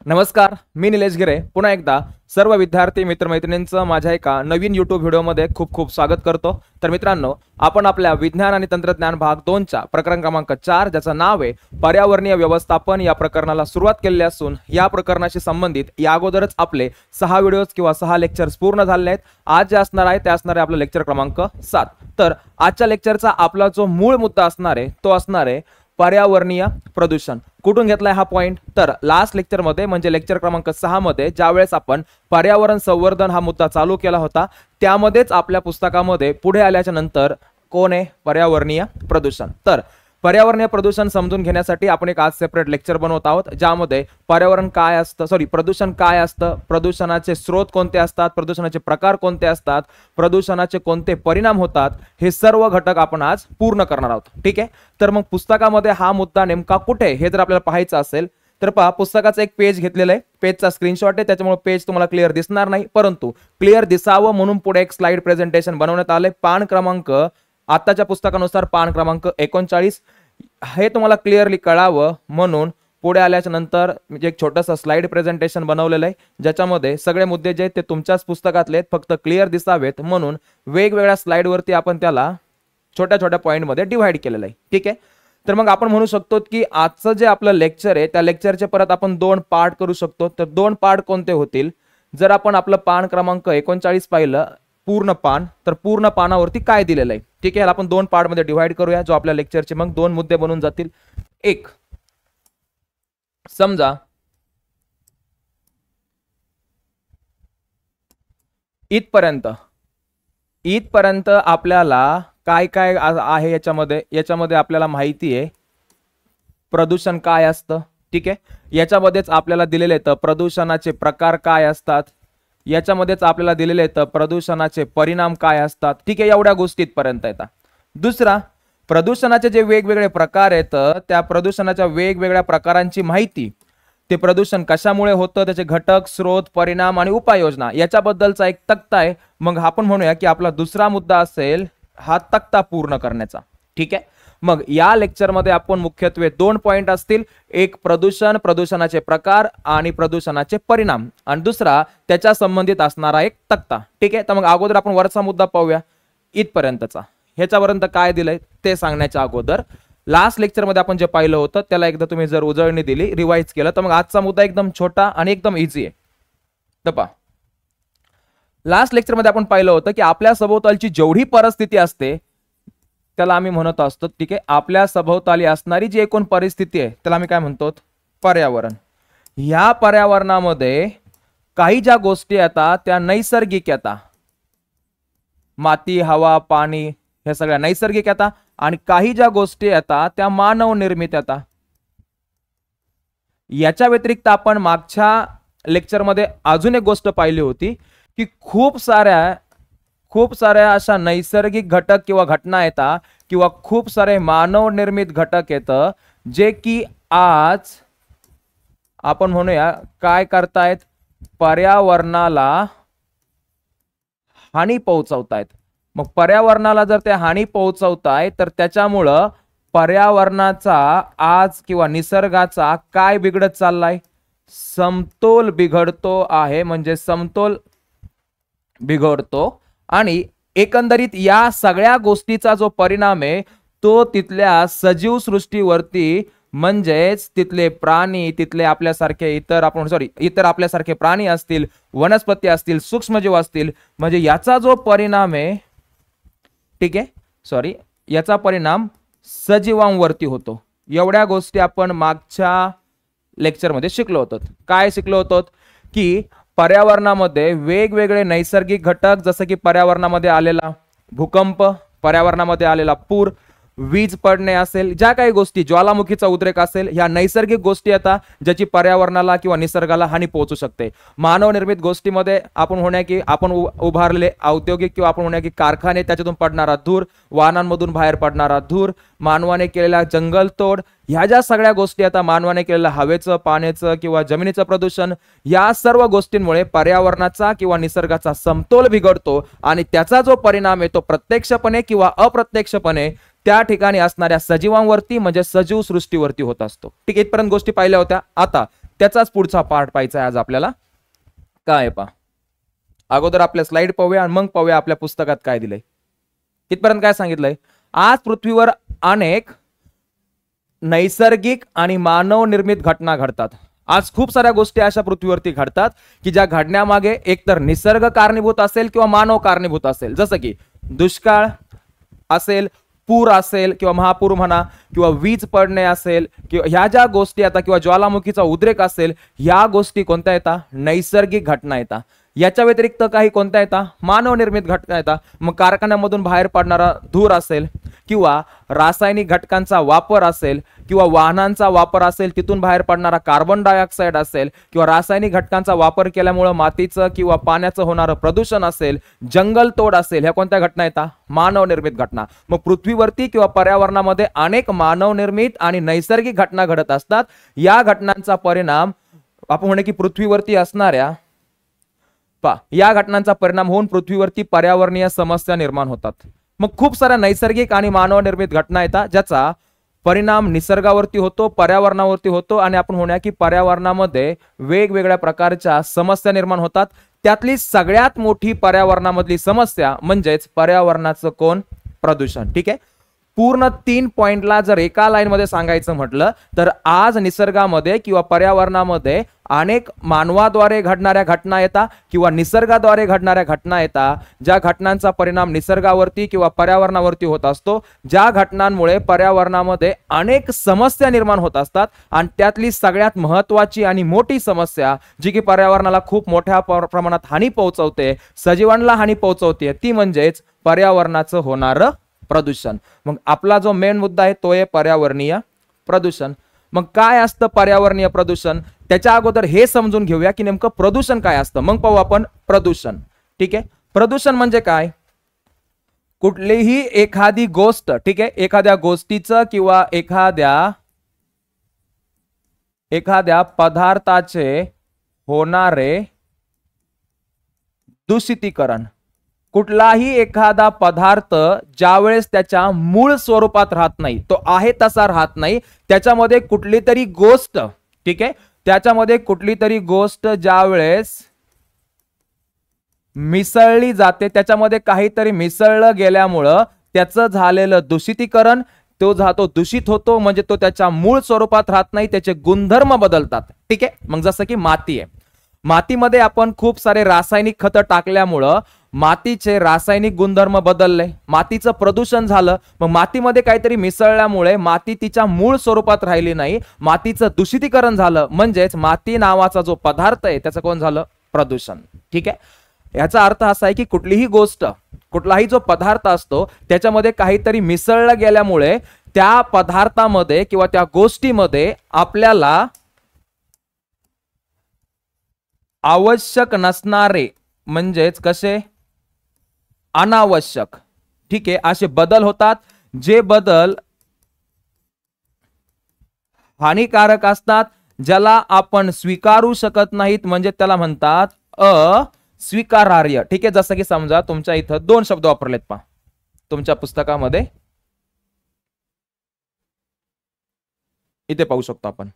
नमस्कार, मी निलेश गिरे पुन्हा एकदा सर्व विद्यार्थी मित्रमैत्रिणींचं माझ्या एका नवीन यूट्यूब व्हिडिओमध्ये खूप खूप स्वागत करतो। तर मित्रांनो, आपण आपल्या विज्ञान आणि तंत्रज्ञान भाग 2 च्या प्रकरण क्रमांक 4 ज्याचं नाव आहे पर्यावरणीय व्यवस्थापन या प्रकरणाला सुरुवात केलेली असून या प्रकरणाशी संबंधित या अगोदरच आपले 6 व्हिडिओज किंवा 6 लेक्चर्स पूर्ण झाले आहेत। आज जे असणार आहे ते असणार आहे आपलं लेक्चर क्रमांक 7। तर आजच्या लेक्चरचा आपला जो मूळ मुद्दा असणार आहे तो असणार आहे पर्यावरणीय प्रदूषण। कुठून घेतलाय हा पॉइंट? तर लास्ट लेक्चर मध्ये म्हणजे लेक्चर क्रमांक 6 मध्ये ज्यावेळेस आपण पर्यावरण संवर्धन हा मुद्दा चालू केला होता त्यामध्येच आपल्या पुस्तकामध्ये पुढे आल्याच्या नंतर कोण आहे पर्यावरणीय प्रदूषण। तर पर्यावरणीय प्रदूषण समजून घेण्यासाठी आपण एक आज सेपरेट लेक्चर बनवत आहोत ज्यामध्ये पर्यावरण काय असतं, प्रदूषण काय असतं, प्रदूषणाचे स्रोत कोणते असतात, प्रदूषणाचे प्रकार कोणते असतात, प्रदूषणाचे कोणते परिणाम होतात, हे सर्व घटक आपण आज पूर्ण करणार आहोत। ठीक आहे, तर मग पुस्तकामध्ये हा मुद्दा नेमका कुठे हे जर आपल्याला पाहायचं असेल तर पहा, पुस्तकाचं एक पेज घेतलेलं आहे, पेजचा स्क्रीनशॉट आहे, त्याच्यामुळे पेज तुम्हाला क्लिअर दिसणार नाही, परंतु क्लिअर दिसावं म्हणून पुढे एक स्लाइड प्रेझेंटेशन बनवण्यात आले। पान क्रमांक आताच्या पुस्तकानुसार पान क्रमांक 39 हे तुम्हाला क्लिअरली कळावं म्हणून पुढे आल्याच्या नंतर म्हणजे एक छोटंसं स्लाइड प्रेझेंटेशन बनवलेलं आहे ज्याच्यामध्ये सगळे मुद्दे जे ते तुमच्याच पुस्तकातले फक्त क्लिअर दिसावेत म्हणून वेगवेगळ्या स्लाइड वरती आपण त्याला छोट्या छोट्या पॉइंट मध्ये डिवाइड केलेलं आहे। ठीक आहे, तर मग आपण म्हणू शकतो की आजचं जे आपलं लेक्चर आहे त्या लेक्चरचे परत आपण 2 पार्ट करू शकतो। तर 2 पार्ट कोणते होतील? जर आपण आपलं पान क्रमांक 39 पाहिलं पूर्ण पान, तर पूर्ण पानावरती काय दिलेलं आहे? ठीक आहे, याला आपण 2 पार्ट मध्ये डिवाइड करूया जो आपल्या लेक्चरचे मग 2 मुद्दे बनून जातील। एक, समजा इथपर्यंत आपल्याला काय काय आहे याच्यामध्ये आपल्याला माहिती आहे प्रदूषण काय असतं। ठीक आहे, याच्यामध्येच आपल्याला दिलेले आहेत प्रदूषणाचे प्रकार काय असतात, याच्यामध्येच आपल्याला दिलेले आहेत प्रदूषणाचे परिणाम काय असतात। ठीक आहे, एवढ्या गोष्टी इथपर्यंत येतात। दुसरा, प्रदूषणाचे जे वेगवेगळे प्रकार आहेत त्या प्रदूषणाच्या वेगवेगळ्या प्रकारांची माहिती, ते प्रदूषण कशामुळे होतं, त्याचे घटक, स्रोत, परिणाम आणि उपाययोजना याच्याबद्दलचा एक तक्ता आहे। मग आपण म्हणूया की आपला दुसरा मुद्दा असेल हा तक्ता पूर्ण करण्याचा। ठीक आहे, मग या लेक्चर मध्ये आपण मुख्यत्वे 2 पॉइंट असतील, एक प्रदूषण, प्रदूषणाचे प्रकार आणि प्रदूषणाचे परिणाम, आणि दुसरा त्याच्या संबंधित असणारा एक तक्ता। ठीक आहे, तर मग अगोदर आपण वरचा मुद्दा पाहूया इथपर्यंतचा। ह्याच्यापर्यंत काय दिलंय ते सांगण्याच्या अगोदर लास्ट लेक्चर मध्ये आपण जे पाहिलं होतं त्याला एकदा तुम्ही जर उजळणी दिली, रिवाइज केलं, तर मग आजचा मुद्दा एकदम छोटा आणि एकदम इझी आहे। तर पहा, लास्ट लेक्चर मध्ये आपण पाहिलं होतं की आपल्या सभोवतालची जेवढी परिस्थिती असते त्याला आम्ही म्हणत असतो, ठीक आहे, आपल्या सभोवताली असणारी जी एकूण परिस्थिती आहे त्याला आम्ही काय म्हणतो? पर्यावरण। ह्या पर्यावरणामध्ये काही ज्या गोष्टी येतात त्या नैसर्गिक येतात, माती, हवा, पाणी हे सगळ्या नैसर्गिक येतात, आणि काही ज्या गोष्टी येतात त्या मानव निर्मित येतात। याच्या व्यतिरिक्त आपण मागच्या लेक्चरमध्ये अजून एक गोष्ट पाहिली होती की खूप साऱ्या अशा नैसर्गिक घटक किंवा घटना येतात किंवा खूप सारे मानव निर्मित घटक येतं जे की आज आपण म्हणूया काय करतायत, पर्यावरणाला हानी पोहोचवतायत। मग पर्यावरणाला जर ते हानी पोहोचवतायत तर त्याच्यामुळं पर्यावरणाचा आज किंवा निसर्गाचा काय बिघडत चाललाय? समतोल बिघडतो आहे, म्हणजे समतोल बिघडतो, आणि एकंदरीत या सगळ्या गोष्टीचा जो परिणाम आहे तो तिथल्या सजीव सृष्टीवरती, म्हणजेच तिथले प्राणी, तिथले आपल्यासारखे इतर आपल्यासारखे प्राणी असतील, वनस्पती असतील, सूक्ष्मजीव असतील, म्हणजे याचा जो परिणाम आहे, ठीक आहे, याचा परिणाम सजीवांवरती होतो। एवढ्या गोष्टी आपण मागच्या लेक्चरमध्ये शिकलो होतो। काय शिकलो होतो? की पर्यावरणामध्ये वेगवेगळे नैसर्गिक घटक, जसं की पर्यावरणामध्ये आलेला भूकंप, पर्यावरणामध्ये आलेला पूर, वीज पडणे असेल, ज्या काही गोष्टी, ज्वालामुखीचा उद्रेक असेल, ह्या नैसर्गिक गोष्टी येतात ज्याची पर्यावरणाला किंवा निसर्गाला हानी पोहोचू शकते। मानव निर्मित गोष्टीमध्ये आपण म्हणूया की आपण उभारले औद्योगिक किंवा आपण म्हणूया की कारखाने, त्याच्यातून पडणारा धूर, वाहनांमधून बाहेर पडणारा धूर, मानवाने केलेला जंगलतोड, ह्या ज्या सगळ्या गोष्टी आता मानवाने केलेल्या हवेचं, पाण्याचं किंवा जमिनीचं प्रदूषण, या सर्व गोष्टींमुळे पर्यावरणाचा किंवा निसर्गाचा समतोल बिघडतो आणि त्याचा जो परिणाम आहे तो प्रत्यक्षपणे किंवा अप्रत्यक्षपणे त्या ठिकाणी असणाऱ्या सजीवांवरती म्हणजे सजीव सृष्टीवरती होत असतो। ठीक, इथपर्यंत गोष्टी पाहिल्या होत्या। आता त्याचाच पुढचा पार्ट पाहायचा आहे आज आपल्याला. काय पहा, अगोदर आपल्या स्लाइड पाहूया आणि मग पाहूया आपल्या पुस्तकात काय दिलंय. तिथपर्यंत काय सांगितलंय, आज पृथ्वीवर अनेक नैसर्गिक आणि मानव निर्मित घटना घडतात. आज खूप साऱ्या गोष्टी अशा पृथ्वीवरती घडतात की ज्या घडण्यामागे एकतर निसर्ग कारणीभूत असेल किंवा मानव कारणीभूत असेल. जसं की दुष्काळ असेल, पूर असेल किंवा महापूर म्हणा, किंवा वीज पडणे असेल, किंवा ह्या ज्या गोष्टी आता, किंवा ज्वालामुखीचा उद्रेक असेल, ह्या गोष्टी कोणत्या येतात, नैसर्गिक घटना येतात. याच्या व्यतिरिक्त काही कोणत्या येतात, मानव निर्मित घटना येतात. मग कारखान्यामधून बाहेर पडणारा धूर असेल, किंवा रासायनिक घटकांचा वापर असेल, किंवा वाहनांचा वापर असेल, तिथून बाहेर पडणारा कार्बन डायऑक्साईड असेल, किंवा रासायनिक घटकांचा वापर केल्यामुळे मातीचं किंवा पाण्याचं होणारं प्रदूषण असेल, जंगलतोड असेल, ह्या कोणत्या घटना येतात, मानव निर्मित घटना. मग पृथ्वीवरती किंवा पर्यावरणामध्ये अनेक मानव निर्मित आणि नैसर्गिक घटना घडत असतात. या घटनांचा परिणाम आपण म्हणे की पृथ्वीवरती असणाऱ्या या घटनांचा परिणाम होऊन पृथ्वीवरती पर्यावरणीय समस्या निर्माण होतात. मग खूप साऱ्या नैसर्गिक आणि मानव निर्मित घटना येतात ज्याचा परिणाम निसर्गावरती होतो, पर्यावरणावरती होतो, आणि आपण म्हणूया की पर्यावरणामध्ये वेगवेगळ्या प्रकारच्या समस्या निर्माण होतात. त्यातली सगळ्यात मोठी पर्यावरणामधली समस्या म्हणजेच पर्यावरणाचं कोण, प्रदूषण. ठीक आहे, पूर्ण 3 पॉइंटला जर एका लाईन मध्ये सांगायचं म्हटलं तर आज निसर्गामध्ये किंवा पर्यावरणामध्ये अनेक मानवाद्वारे घडणाऱ्या घटना येतात किंवा निसर्गाद्वारे घडणाऱ्या घटना येतात, ज्या घटनांचा परिणाम निसर्गावरती किंवा पर्यावरणावरती होत असतो, ज्या घटनांमुळे पर्यावरणामध्ये अनेक समस्या निर्माण होत असतात. आणि त्यातली सगळ्यात महत्वाची आणि मोठी समस्या जी की पर्यावरणाला खूप मोठ्या प्रमाणात हानी पोहोचवते, सजीवांना हानी पोहोचवते, ती म्हणजेच पर्यावरणाचं होणारं प्रदूषण. मग आपला जो मेन मुद्दा आहे तो आहे पर्यावरणीय प्रदूषण. मग काय असतं पर्यावरणीय प्रदूषण, त्याच्या अगोदर हे समजून घेऊया की नेमकं प्रदूषण काय असतं, मग पाहू आपण प्रदूषण. ठीक आहे, प्रदूषण म्हणजे काय, कुठलीही एखादी गोष्ट, ठीक आहे, एखाद्या गोष्टीचं किंवा एखाद्या पदार्थाचे होणारे दूषितीकरण. कुठलाही एखादा पदार्थ ज्यावेळेस त्याच्या मूळ स्वरूपात राहत नाही, तो आहे तसा राहत नाही, त्याच्यामध्ये कुठली तरी गोष्ट, ठीक आहे, त्याच्यामध्ये कुठली तरी गोष्ट ज्यावेळेस मिसळली जाते, त्याच्यामध्ये काहीतरी मिसळलं गेल्यामुळं त्याचं झालेलं दूषितीकरण, तो दूषित होतो, म्हणजे तो त्याच्या मूळ स्वरूपात राहत नाही, त्याचे गुणधर्म बदलतात. ठीक आहे, मग जसं की माती आहे, मातीमध्ये आपण खूप सारे रासायनिक खतं टाकल्यामुळं मातीचे रासायनिक गुणधर्म बदलले, मातीचं प्रदूषण झालं. मग मातीमध्ये काहीतरी मिसळल्यामुळे माती तिच्या मूळ स्वरूपात राहिली नाही, मातीचं दूषितीकरण झालं, म्हणजेच माती नावाचा जो पदार्थ आहे त्याचं कोण झालं, प्रदूषण. ठीक आहे, याचा अर्थ असा आहे की कुठलीही गोष्ट, कुठलाही जो पदार्थ असतो त्याच्यामध्ये काहीतरी मिसळलं गेल्यामुळे त्या पदार्थामध्ये किंवा त्या गोष्टीमध्ये आपल्याला आवश्यक नसणारे, म्हणजेच कसे, अनावश्यक, ठीक आहे, असे बदल होतात, जे बदल हानिकारक असतात, ज्याला आपण स्वीकारू शकत नाहीत, म्हणजे त्याला म्हणतात अस्वीकार्य. ठीक आहे, जसं की समजा तुमच्या इथं 2 शब्द वापरलेत पहा तुमच्या पुस्तकामध्ये, इथे पाहू शकतो आपण.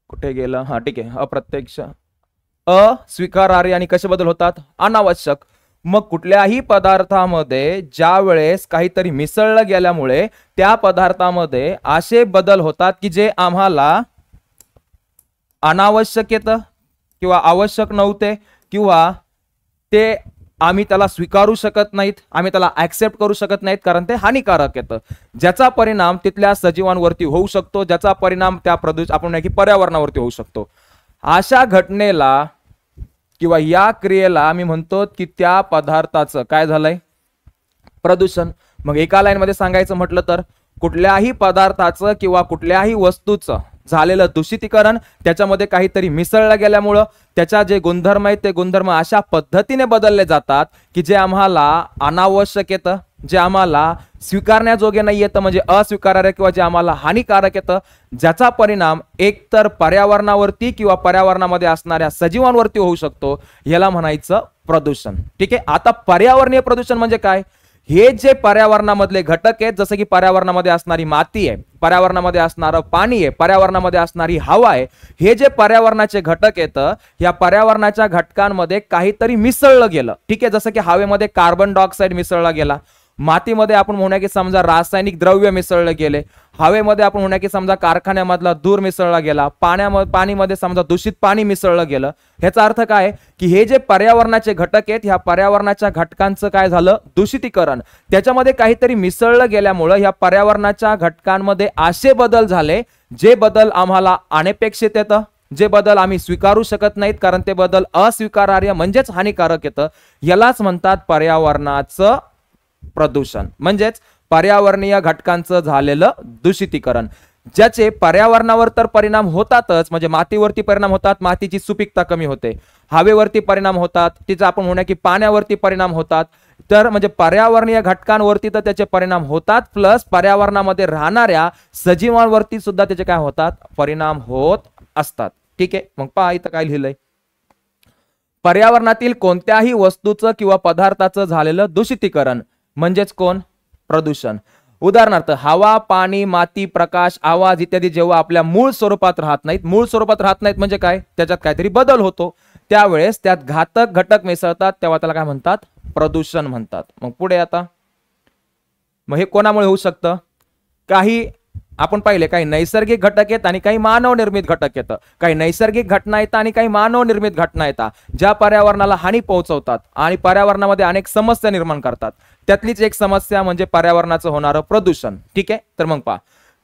कुठे गेलं, हा ठीक आहे, अप्रत्यक्ष, अस्वीकार्य, आणि कसे बदल होतात, अनावश्यक. मग कुठल्याही पदार्थामध्ये ज्या वेळेस काहीतरी मिसळलं गेल्यामुळे त्या पदार्थामध्ये असे बदल होतात की जे आम्हाला अनावश्यक येतं किंवा आवश्यक नव्हते, किंवा ते आम्ही त्याला स्वीकारू शकत नाहीत, आम्ही त्याला ऍक्सेप्ट करू शकत नाहीत, कारण ते हानिकारक येतं, ज्याचा परिणाम तिथल्या सजीवांवरती होऊ शकतो, ज्याचा परिणाम त्या आपण की पर्यावरणावरती होऊ शकतो. अशा घटनेला किंवा या क्रियेला आम्ही म्हणतो की त्या पदार्थाचं काय झालंय, प्रदूषण. मग एका लाईन मध्ये सांगायचं म्हटलं तर कुठल्याही पदार्थाचं किंवा कुठल्याही वस्तूचं झालेलं दूषितीकरण, त्याच्यामध्ये काहीतरी मिसळलं गेल्यामुळं त्याच्या जे गुणधर्म आहेत ते गुणधर्म अशा पद्धतीने बदलले जातात की जे आम्हाला अनावश्यक येतं, जे आम्हाला स्वीकारण्याजोगे नाही येतं, म्हणजे अस्वीकार्य, किंवा जे आम्हाला हानिकारक येतं, ज्याचा परिणाम एकतर पर्यावरणावरती किंवा पर्यावरणामध्ये असणाऱ्या सजीवांवरती होऊ शकतो. याला म्हणायचं प्रदूषण. ठीक आहे, आता पर्यावरणीय प्रदूषण म्हणजे काय, हे जे पर्यावरणामधले घटक आहेत, जसं की पर्यावरणामध्ये असणारी माती आहे, पर्यावरणामध्ये असणारं पाणी आहे, पर्यावरणामध्ये असणारी हवा आहे, हे जे पर्यावरणाचे घटक आहेत, या पर्यावरणाच्या घटकांमध्ये काहीतरी मिसळलं गेलं. ठीक आहे, जसं की हवेमध्ये कार्बन डायऑक्साईड मिसळला गेला, मातीमध्ये आपण म्हणूया की समजा रासायनिक द्रव्य मिसळले गेले, हवेमध्ये आपण म्हणूया की समजा कारखान्यामधला धूर मिसळला गेला, पाणीमध्ये समजा दूषित पाणी मिसळलं गेलं. ह्याचा अर्थ काय की हे जे पर्यावरणाचे घटक आहेत, ह्या पर्यावरणाच्या घटकांचं काय झालं, दूषितीकरण. त्याच्यामध्ये काहीतरी मिसळलं गेल्यामुळं ह्या पर्यावरणाच्या घटकांमध्ये असे बदल झाले जे बदल आम्हाला अनपेक्षित येतं, जे बदल आम्ही स्वीकारू शकत नाहीत, कारण ते बदल अस्वीकारार्ह म्हणजेच हानिकारक येतं. यालाच म्हणतात पर्यावरणाचं प्रदूषण, म्हणजेच पर्यावरणीय घटकांचं झालेलं दूषितीकरण, ज्याचे पर्यावरणावर तर परिणाम होतातच. म्हणजे मातीवरती परिणाम होतात, मातीची सुपीकता कमी होते, हवेवरती परिणाम होतात, तिचा आपण म्हणूया की पाण्यावरती परिणाम होतात. तर म्हणजे पर्यावरणीय घटकांवरती तर त्याचे परिणाम होतात, प्लस पर्यावरणामध्ये राहणाऱ्या सजीवांवरती सुद्धा त्याचे काय होतात, परिणाम होत असतात. ठीक आहे, मग पहा इथं काय लिहिलंय, पर्यावरणातील कोणत्याही वस्तूचं किंवा पदार्थाचं झालेलं दूषितीकरण म्हणजेच कोण, प्रदूषण. उदाहरणार्थ हवा, पाणी, माती, प्रकाश, आवाज इत्यादी जेव्हा आपल्या मूळ स्वरूपात राहत नाहीत, मूळ स्वरूपात राहत नाहीत म्हणजे काय, त्याच्यात काहीतरी बदल होतो, त्यावेळेस त्यात घातक घटक मिसळतात, तेव्हा त्याला काय म्हणतात, प्रदूषण म्हणतात. मग पुढे आता मग हे कोणामुळे होऊ शकतं, काही आपण पाहिले काही नैसर्गिक घटक आहेत आणि काही मानव निर्मित घटक येतं. काही नैसर्गिक घटना येतात आणि काही मानव निर्मित घटना येतात, ज्या पर्यावरणाला हानी पोहोचवतात आणि पर्यावरणामध्ये अनेक समस्या निर्माण करतात. त्यातलीच एक समस्या म्हणजे पर्यावरणाचं होणारं प्रदूषण. ठीक आहे, तर मग पहा,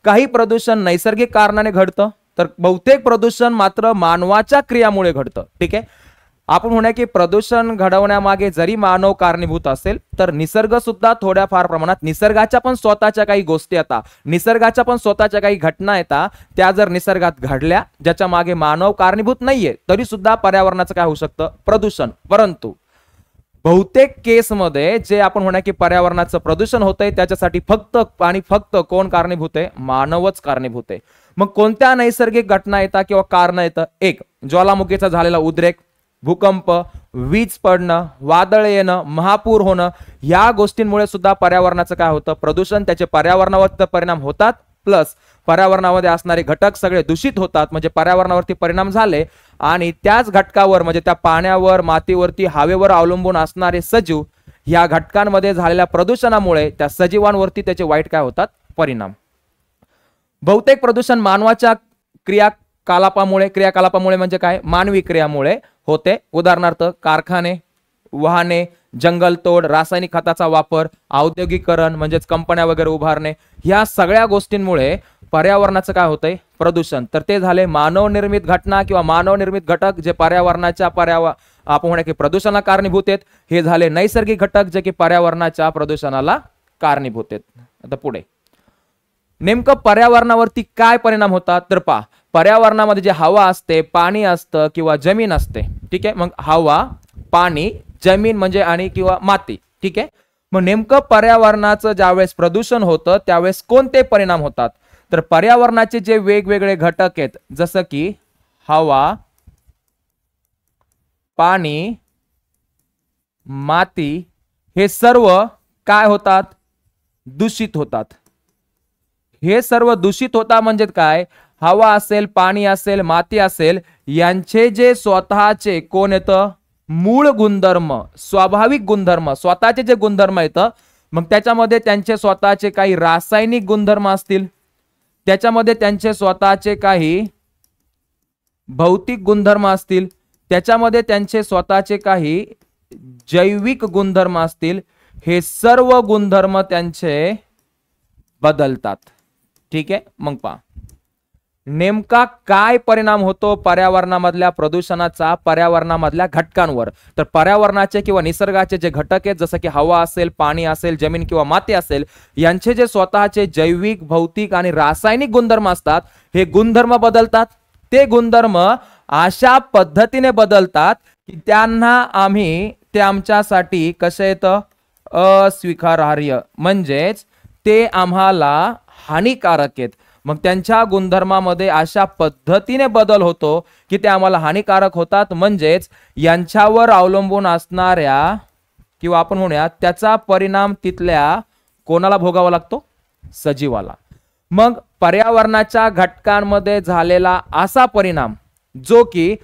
काही प्रदूषण नैसर्गिक कारणाने घडतं, तर बहुतेक प्रदूषण मात्र मानवाच्या क्रियामुळे घडतं. ठीक आहे, आपण म्हणूया की प्रदूषण घडवण्यामागे जरी मानव कारणीभूत असेल, तर निसर्ग सुद्धा थोड्याफार प्रमाणात, निसर्गाच्या पण स्वतःच्या काही गोष्टी येतात, निसर्गाच्या पण स्वतःच्या काही घटना येतात, त्या जर निसर्गात घडल्या ज्याच्या मागे मानव कारणीभूत नाहीये, तरी सुद्धा पर्यावरणाचं काय होऊ शकतं, प्रदूषण. परंतु बहुतेक केसमध्ये जे आपण म्हणूया की पर्यावरणाचं प्रदूषण होतंय, त्याच्यासाठी फक्त आणि फक्त कोण कारणीभूत आहे, मानवच कारणीभूत आहे. मग कोणत्या नैसर्गिक घटना येतात किंवा कारण येतं, एक ज्वालामुखीचा झालेला उद्रेक, भूकंप, वीज पडणं, वादळ येणं, महापूर होणं, या गोष्टींमुळे सुद्धा पर्यावरणाचं काय होतं, प्रदूषण. त्याचे पर्यावरणावर परिणाम होतात, प्लस पर्यावरणामध्ये असणारे घटक सगळे दूषित होतात, म्हणजे पर्यावरणावरती परिणाम झाले आणि त्याच घटकावर म्हणजे त्या पाण्यावर, मातीवरती, हवेवर अवलंबून असणारे सजीव, या घटकांमध्ये झालेल्या प्रदूषणामुळे त्या सजीवांवरती त्याचे वाईट काय होतात, परिणाम. बहुतेक प्रदूषण मानवाच्या क्रियाकलापामुळे म्हणजे काय, मानवी क्रियामुळे होते. उदाहरणार्थ कारखाने, वाहने, जंगलतोड, रासायनिक खताचा वापर, औद्योगिकरण म्हणजेच कंपन्या वगैरे उभारणे, ह्या सगळ्या गोष्टींमुळे पर्यावरणाचं काय होतंय, प्रदूषण. तर ते झाले मानव निर्मित घटना किंवा मानव निर्मित घटक जे पर्यावरणाच्या आपण म्हणूया की प्रदूषणाला कारणीभूत आहेत. हे झाले नैसर्गिक घटक जे की पर्यावरणाच्या प्रदूषणाला कारणीभूत आहेत. आता पुढे नेमकं पर्यावरणावरती काय परिणाम होतात, तर पहा, पर्यावरणामध्ये जे हवा असते, पाणी असतं किंवा जमीन असते. ठीक आहे, मग हवा, पाणी, जमीन म्हणजे आणि किंवा माती. ठीक आहे, मग नेमकं पर्यावरणाचं ज्यावेळेस प्रदूषण होतं त्यावेळेस कोणते परिणाम होतात, तर पर्यावरणाचे जे वेगवेगळे घटक आहेत, जसं की हवा, पाणी, माती, हे सर्व काय होतात, दूषित होतात. हे सर्व दूषित होता म्हणजे काय, हवा असेल, पाणी असेल, माती असेल, यांचे जे स्वतःचे कोण येतं, मूळ गुणधर्म, स्वाभाविक गुणधर्म, स्वतःचे जे गुणधर्म येतं, मग त्याच्यामध्ये त्यांचे स्वतःचे काही रासायनिक गुणधर्म असतील, त्याच्यामध्ये त्यांचे स्वतःचे काही भौतिक गुणधर्म असतील, त्याच्यामध्ये त्यांचे स्वतःचे काही जैविक गुणधर्म असतील. हे सर्व गुणधर्म त्यांचे बदलतात. ठीक आहे, मग पहा नेमका काय परिणाम होतो पर्यावरणामधल्या प्रदूषणाचा पर्यावरणामधल्या घटकांवर. तर पर्यावरणाचे किंवा निसर्गाचे जे घटक आहेत, जसं की हवा असेल, पाणी असेल, जमीन किंवा माती असेल, यांचे जे स्वतःचे जैविक, भौतिक आणि रासायनिक गुणधर्म असतात, हे गुणधर्म बदलतात. ते गुणधर्म अशा पद्धतीने बदलतात की ते आमच्यासाठी कसे येतं, अस्वीकारार्ह, म्हणजेच ते आम्हाला हानिकारक आहेत. मग त्यांच्या गुणधर्मामध्ये अशा पद्धतीने बदल होतो की ते आम्हाला हानिकारक होतात. म्हणजेच यांच्यावर अवलंबून असणाऱ्या किंवा आपण म्हणूया त्याचा परिणाम तिथल्या कोणाला भोगावा लागतो? सजीवाला. मग पर्यावरणाच्या घटकांमध्ये झालेला असा परिणाम जो की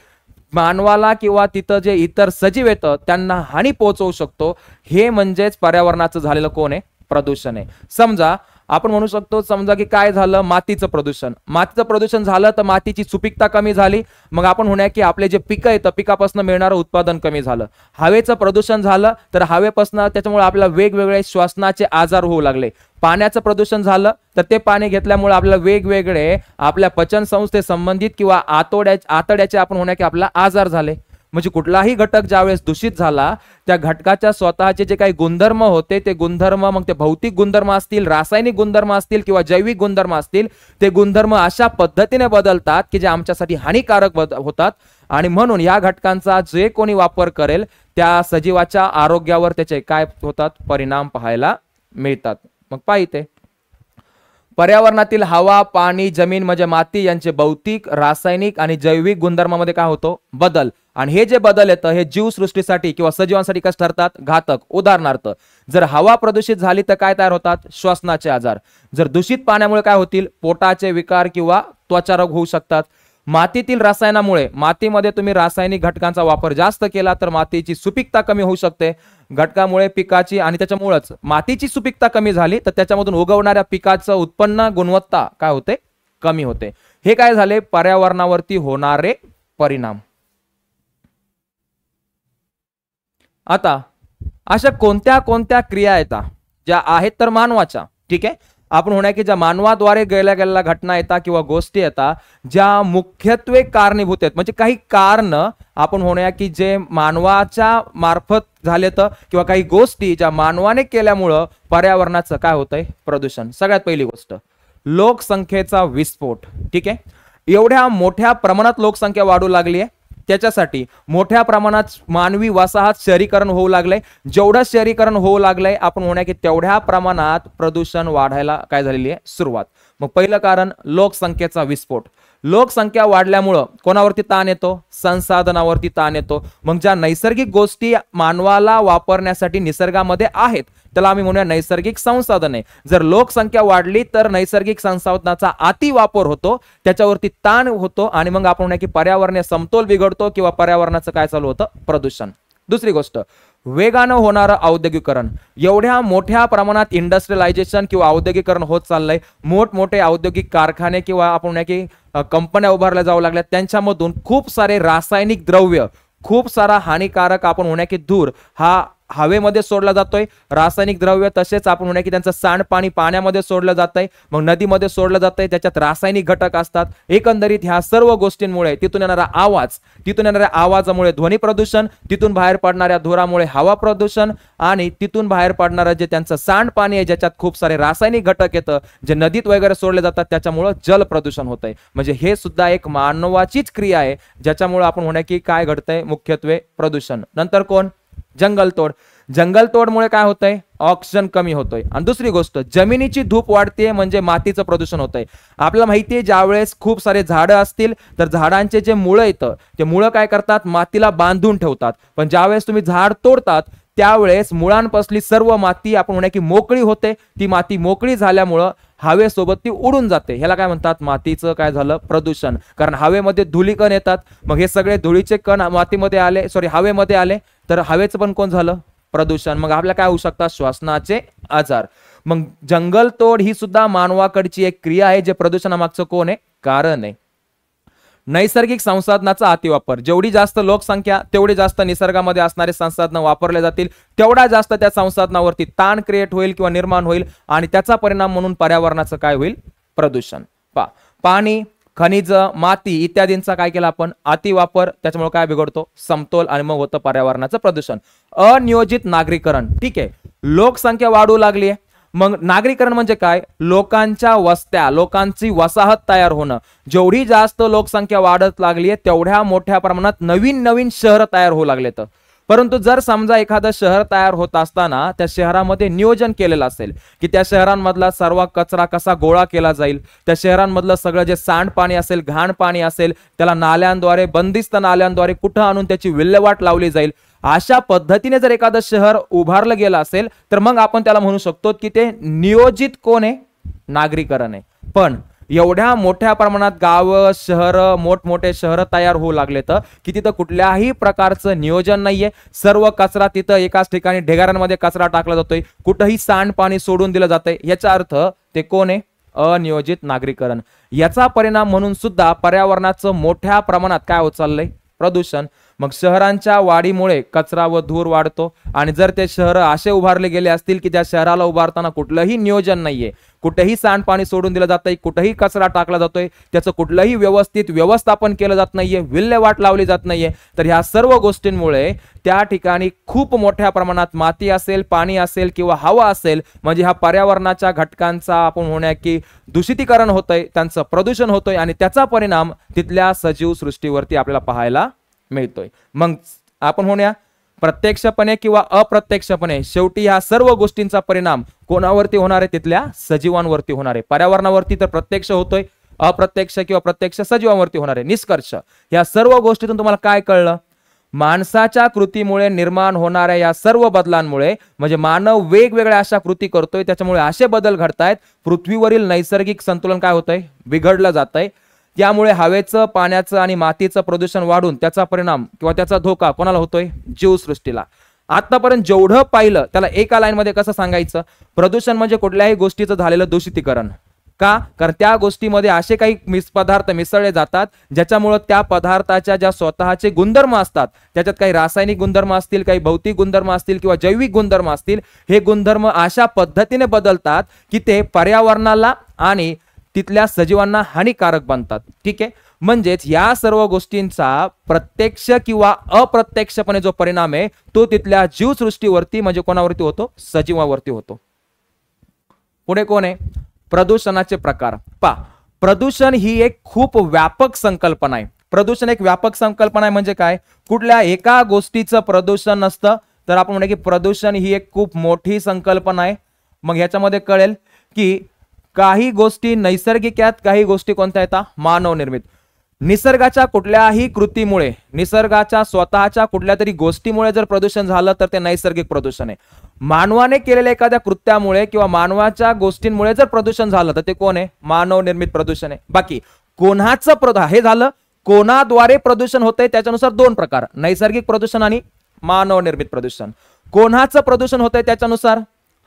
मानवाला किंवा तिथं जे इतर सजीव येतं त्यांना हानी पोहोचवू शकतो, हे म्हणजेच पर्यावरणाचं झालेलं कोण आहे? प्रदूषण आहे. समजा आपण म्हणू शकतो, समजा की काय झालं? मातीचं प्रदूषण. मातीचं प्रदूषण झालं तर मातीची सुपीकता कमी झाली, मग आपण म्हणूया की आपले जे पिकं येतं पिकापासून मिळणारं उत्पादन कमी झालं. हवेचं प्रदूषण झालं तर हवेपासून त्याच्यामुळे आपल्याला वेगवेगळे श्वसनाचे आजार होऊ लागले. पाण्याचं प्रदूषण झालं तर ते पाणी घेतल्यामुळे आपल्याला वेगवेगळे आपल्या पचन संस्थे संबंधित किंवा आतड्याचे आपण म्हणूया की आपला आजार झाले. म्हणजे कुठलाही घटक ज्यावेळेस दूषित झाला त्या घटकाच्या स्वतःचे जे काही गुणधर्म होते ते गुणधर्म, मग ते भौतिक गुणधर्म असतील, रासायनिक गुणधर्म असतील किंवा जैविक गुणधर्म असतील, ते गुणधर्म अशा पद्धतीने बदलतात की जे आमच्यासाठी हानिकारक होतात. आणि म्हणून या घटकांचा जे कोणी वापर करेल त्या सजीवाच्या आरोग्यावर त्याचे काय होतात? परिणाम पाहायला मिळतात. मग पाहिजे पर्यावरणातील हवा, पाणी, जमीन म्हणजे माती यांचे भौतिक, रासायनिक आणि जैविक गुणधर्मामध्ये काय होतो? बदल. आणि हे जे बदल येतं हे जीवसृष्टीसाठी किंवा सजीवांसाठी कसं ठरतात? घातक. उदाहरणार्थ जर हवा प्रदूषित झाली तर काय तयार होतात? श्वसनाचे आजार. जर दूषित पाण्यामुळे काय होतील? पोटाचे विकार किंवा त्वचारोग होऊ शकतात. मातीतील रसायनामुळे, मातीमध्ये तुम्ही रासायनिक घटकांचा वापर जास्त केला तर मातीची सुपीकता कमी होऊ शकते. घटकामुळे पिकाची आणि त्याच्यामुळेच मातीची सुपीकता कमी झाली तर त्याच्यामधून उगवणाऱ्या पिकाचं उत्पन्न गुणवत्ता काय होते? कमी होते. हे काय झाले? पर्यावरणावरती होणारे परिणाम. आता अशा कोणत्या कोणत्या क्रिया येतात ज्या आहेत तर मानवाच्या, ठीक आहे, आपण म्हणूया की ज्या मानवाद्वारे गेलेल्या घटना येतात किंवा गोष्टी येतात ज्या मुख्यत्वे कारणीभूत आहेत. म्हणजे काही कारण आपण म्हणूया की जे मानवाच्या मार्फत झाले तर किंवा काही गोष्टी ज्या मानवाने केल्यामुळं पर्यावरणाचं काय होतंय? प्रदूषण. सगळ्यात पहिली गोष्ट लोकसंख्येचा विस्फोट. ठीक आहे, एवढ्या मोठ्या प्रमाणात लोकसंख्या वाढू लागली आहे त्याच्यासाठी मोठ्या प्रमाणात मानवी वसाहत शहरीकरण होऊ लागले. जेवढं शहरीकरण होऊ लागलंय आपण म्हणूया की तेवढ्या प्रमाणात प्रदूषण वाढायला काय झालेली आहे? सुरुवात. मग पहिलं कारण लोकसंख्येचा विस्फोट. लोकसंख्या वाढल्यामुळं कोणावरती ताण येतो? संसाधनावरती ताण येतो. मग ज्या नैसर्गिक गोष्टी मानवाला वापरण्यासाठी निसर्गामध्ये आहेत त्याला आम्ही म्हणूया नैसर्गिक संसाधने. जर लोकसंख्या वाढली तर नैसर्गिक संसाधनाचा अति वापर होतो, त्याच्यावरती ताण होतो आणि मग आपण म्हणूया की पर्यावरणीय समतोल बिघडतो किंवा पर्यावरणाचं काय चालू होतं? प्रदूषण. दुसरी गोष्ट वेगानं होणारं औद्योगिकरण. एवढ्या मोठ्या प्रमाणात इंडस्ट्रियलायझेशन किंवा औद्योगिकरण होत चाललंय. मोठमोठे औद्योगिक कारखाने किंवा आपण म्हणूया की कंपन्या उभारल्या जाऊ लागल्या, त्यांच्यामधून खूप सारे रासायनिक द्रव्य, खूप सारा हानिकारक आपण म्हणूया की धूर हा हवेमध्ये सोडला जातोय. रासायनिक द्रव्य तसेच आपण म्हणूया की त्यांचं सांडपाणी पाण्यामध्ये सोडलं जातंय, मग नदीमध्ये सोडलं जातंय, त्याच्यात रासायनिक घटक असतात. एकंदरीत ह्या सर्व गोष्टींमुळे तिथून येणारा आवाज, तिथून येणाऱ्या आवाजामुळे ध्वनी प्रदूषण, तिथून बाहेर पडणाऱ्या धुरामुळे हवा प्रदूषण आणि तिथून बाहेर पडणारं जे त्यांचं सांडपाणी आहे ज्याच्यात खूप सारे रासायनिक घटक येतं जे नदीत वगैरे सोडले जातात त्याच्यामुळे जल प्रदूषण होतंय. म्हणजे हे सुद्धा एक मानवाचीच क्रिया आहे ज्याच्यामुळे आपण म्हणूया की काय घडतंय? मुख्यत्वे प्रदूषण. नंतर कोण? जंगलतोड. जंगलतोडमुळे काय होतंय? ऑक्सिजन कमी होतोय. आणि दुसरी गोष्ट जमिनीची धूप वाढते म्हणजे मातीचं प्रदूषण होतंय. आपल्याला माहिती आहे ज्यावेळेस खूप सारे झाडं असतील तर झाडांचे जे मुळं येतं ते मुळं काय करतात? मातीला बांधून ठेवतात. पण ज्यावेळेस तुम्ही झाड तोडतात त्यावेळेस मुळांपासली सर्व माती आपण म्हणूया की मोकळी होते. ती माती मोकळी झाल्यामुळं हवेसोबत ती उडून जाते. ह्याला काय म्हणतात? मातीचं काय झालं? प्रदूषण. कारण हवेमध्ये धुलीकण येतात, मग हे सगळे धुळीचे कण मातीमध्ये आले, हवेमध्ये आले तर हवेचं पण कोण झालं? प्रदूषण. मग आपल्याला काय होऊ शकतात? श्वासनाचे आजार. मग जंगलतोड ही सुद्धा मानवाकडची एक क्रिया आहे जे प्रदूषणामागचं कोण आहे? कारण आहे. नैसर्गिक संसाधनाचा अतिवापर. जेवढी जास्त लोकसंख्या तेवढी जास्त निसर्गामध्ये असणारे संसाधनं वापरले जातील, तेवढा जास्त त्या संसाधनावरती ताण क्रिएट होईल किंवा निर्माण होईल आणि त्याचा परिणाम म्हणून पर्यावरणाचं काय होईल? प्रदूषण. पाणी, खनिज, माती इत्यादींचा काय केला आपण? अतिवापर. त्याच्यामुळे काय बिघडतो? समतोल आणि मग होतं पर्यावरणाचं प्रदूषण. अनियोजित नागरीकरण. ठीक आहे, लोकसंख्या वाढू लागली आहे. मग नागरीकरण म्हणजे काय? लोकांच्या वस्त्या, लोकांची वसाहत तयार होणं. जेवढी जास्त लोकसंख्या वाढत लागली आहे तेवढ्या मोठ्या प्रमाणात नवीन नवीन शहर तयार होऊ लागलेत. परंतु जर समजा एखादं शहर तयार होत असताना त्या शहरामध्ये नियोजन केलेलं असेल की त्या शहरांमधला सर्व कचरा कसा गोळा केला जाईल, त्या शहरांमधलं सगळं जे सांडपाणी असेल, घाण पाणी असेल, त्याला नाल्यांद्वारे, बंदिस्त नाल्यांद्वारे कुठं आणून त्याची विल्हेवाट लावली जाईल, अशा पद्धतीने जर एखादं शहर उभारलं गेलं असेल तर मग आपण त्याला म्हणू शकतो की ते नियोजित कोण आहे, नागरीकरण आहे. पण एवढ्या मोठ्या प्रमाणात गाव शहर मोठमोठे शहर तयार होऊ लागले तर की तिथं कुठल्याही प्रकारचं नियोजन नाहीये. सर्व कचरा तिथं एकाच ठिकाणी ढेगाऱ्यांमध्ये कचरा टाकला जातोय, कुठेही सांडपाणी सोडून दिलं जातंय. याचा अर्थ ते कोण आहे, अनियोजित नागरीकरण. याचा परिणाम म्हणून सुद्धा पर्यावरणाचं मोठ्या प्रमाणात काय होत चाललंय, प्रदूषण. मग शहरांच्या वाढीमुळे कचरा व धूर वाढतो आणि जर ते शहर असे उभारले गेले असतील की त्या शहराला उभारताना कुठलंही नियोजन नाहीये, कुठेही सांडपाणी सोडून दिलं जातंय, कुठेही कचरा टाकला जातोय, त्याचं कुठलंही व्यवस्थित व्यवस्थापन केलं जात नाहीये, विल्हेवाट लावली जात नाहीये, तर ह्या सर्व गोष्टींमुळे त्या ठिकाणी खूप मोठ्या प्रमाणात माती असेल, पाणी असेल किंवा हवा असेल, म्हणजे ह्या पर्यावरणाच्या घटकांचा आपण म्हणूया की दूषितीकरण होतंय, त्यांचं प्रदूषण होतंय आणि त्याचा परिणाम तिथल्या सजीव सृष्टीवरती आपल्याला पाहायला मिळतोय. मग आपण म्हणूया प्रत्यक्षपणे किंवा अप्रत्यक्षपणे शेवटी ह्या सर्व गोष्टींचा परिणाम कोणावरती होणार आहे, तिथल्या सजीवांवरती होणार आहे. पर्यावरणावरती तर प्रत्यक्ष होतोय, अप्रत्यक्ष किंवा प्रत्यक्ष सजीवांवरती होणार आहे. निष्कर्ष या सर्व गोष्टीतून तुम्हाला काय कळलं, माणसाच्या कृतीमुळे निर्माण होणाऱ्या या सर्व बदलांमुळे म्हणजे मानव वेगवेगळ्या अशा कृती करतोय, त्याच्यामुळे असे बदल घडतायत, पृथ्वीवरील नैसर्गिक संतुलन काय होतंय, बिघडलं जातंय. त्यामुळे हवेचं, पाण्याचं आणि मातीचं प्रदूषण वाढून त्याचा परिणाम किंवा त्याचा धोका कोणाला होतोय, जीवसृष्टीला. आतापर्यंत जेवढं पाहिलं त्याला एका लाईन मध्ये कसं सांगायचं, प्रदूषण म्हणजे कुठल्याही गोष्टीचं झालेलं दूषितीकरण. का, कारण त्या गोष्टीमध्ये असे काही पदार्थ मिसळले जातात ज्याच्यामुळे त्या पदार्थाच्या ज्या स्वतःचे गुणधर्म असतात, त्याच्यात काही रासायनिक गुणधर्म असतील, काही भौतिक गुणधर्म असतील किंवा जैविक गुणधर्म असतील, हे गुणधर्म अशा पद्धतीने बदलतात की ते पर्यावरणाला आणि तिथल्या सजीवांना हानिकारक बनतात. ठीक आहे, म्हणजेच या सर्व गोष्टींचा प्रत्यक्ष किंवा अप्रत्यक्षपणे जो परिणाम आहे तो तिथल्या जीवसृष्टीवरती म्हणजे कोणावरती होतो, सजीवावरती होतो. पुढे कोण आहे, प्रदूषणाचे प्रकार. प्रदूषण ही एक खूप व्यापक संकल्पना आहे. प्रदूषण एक व्यापक संकल्पना आहे म्हणजे काय, कुठल्या एका गोष्टीचं प्रदूषण नसतं, तर आपण म्हणू की प्रदूषण ही एक खूप मोठी संकल्पना आहे. मग ह्याच्यामध्ये कळेल की काही गोष्टी नैसर्गिक आहेत, काही गोष्टी कोणत्या येतात, मानव निर्मित. निसर्गाच्या कुठल्याही कृतीमुळे, निसर्गाच्या स्वतःच्या कुठल्या तरी गोष्टीमुळे जर प्रदूषण झालं तर ते नैसर्गिक प्रदूषण आहे. मानवाने केलेल्या एखाद्या कृत्यामुळे किंवा मानवाच्या गोष्टींमुळे जर प्रदूषण झालं तर ते कोण आहे, मानव निर्मित प्रदूषण आहे. बाकी कोणाचं हे झालं, कोणाद्वारे प्रदूषण होतंय त्याच्यानुसार दोन प्रकार, नैसर्गिक प्रदूषण आणि मानव निर्मित प्रदूषण. कोणाचं प्रदूषण होतंय त्याच्यानुसार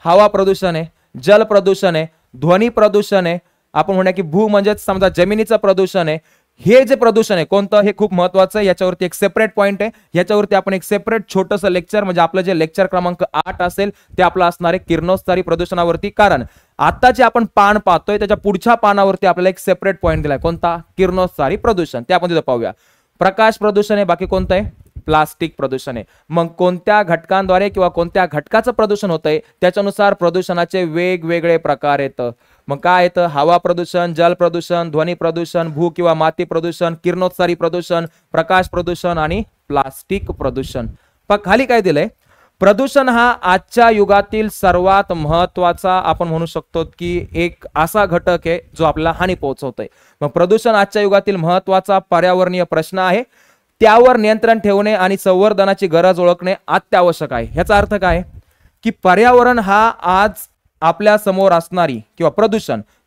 हवा प्रदूषण आहे, जल प्रदूषण आहे, ध्वनी प्रदूषण आहे, आपण म्हणूया की भू म्हणजे समजा जमिनीचं प्रदूषण आहे. हे जे प्रदूषण आहे कोणतं, हे खूप महत्वाचं आहे. याच्यावरती एक सेपरेट पॉइंट आहे, याच्यावरती आपण एक सेपरेट छोटंसं लेक्चर म्हणजे आपलं जे लेक्चर क्रमांक 8 असेल ते आपलं असणार आहे किरणोत्सारी प्रदूषणावरती. कारण आता जे आपण पान पाहतोय त्याच्या पुढच्या पानावरती आपल्याला एक सेपरेट पॉइंट दिलाय, कोणता, किरणोत्सारी प्रदूषण. ते आपण तिथं पाहूया. प्रकाश प्रदूषण आहे, बाकी कोणतं आहे, प्लास्टिक प्रदूषण आहे. मग कोणत्या घटकांद्वारे किंवा कोणत्या घटकाचं प्रदूषण होतंय त्याच्यानुसार प्रदूषणाचे वेगवेगळे प्रकार येतं. मग काय येतं, हवा प्रदूषण, जल प्रदूषण, ध्वनी प्रदूषण, भू किंवा माती प्रदूषण, किरणोत्सारी प्रदूषण, प्रकाश प्रदूषण आणि प्लास्टिक प्रदूषण. पण खाली काय दिलंय, प्रदूषण हा आजच्या युगातील सर्वात महत्वाचा आपण म्हणू शकतो की एक असा घटक आहे जो आपल्याला हानी पोहोचवतोय. मग प्रदूषण आजच्या युगातील महत्वाचा पर्यावरणीय प्रश्न आहे. त्यावर नियंत्रण ठेवणे आणि संवर्धनाची गरज ओळखणे अत्यावश्यक आहे. ह्याचा अर्थ काय की पर्यावरण हा आज आपल्या समोर असणारी किंवा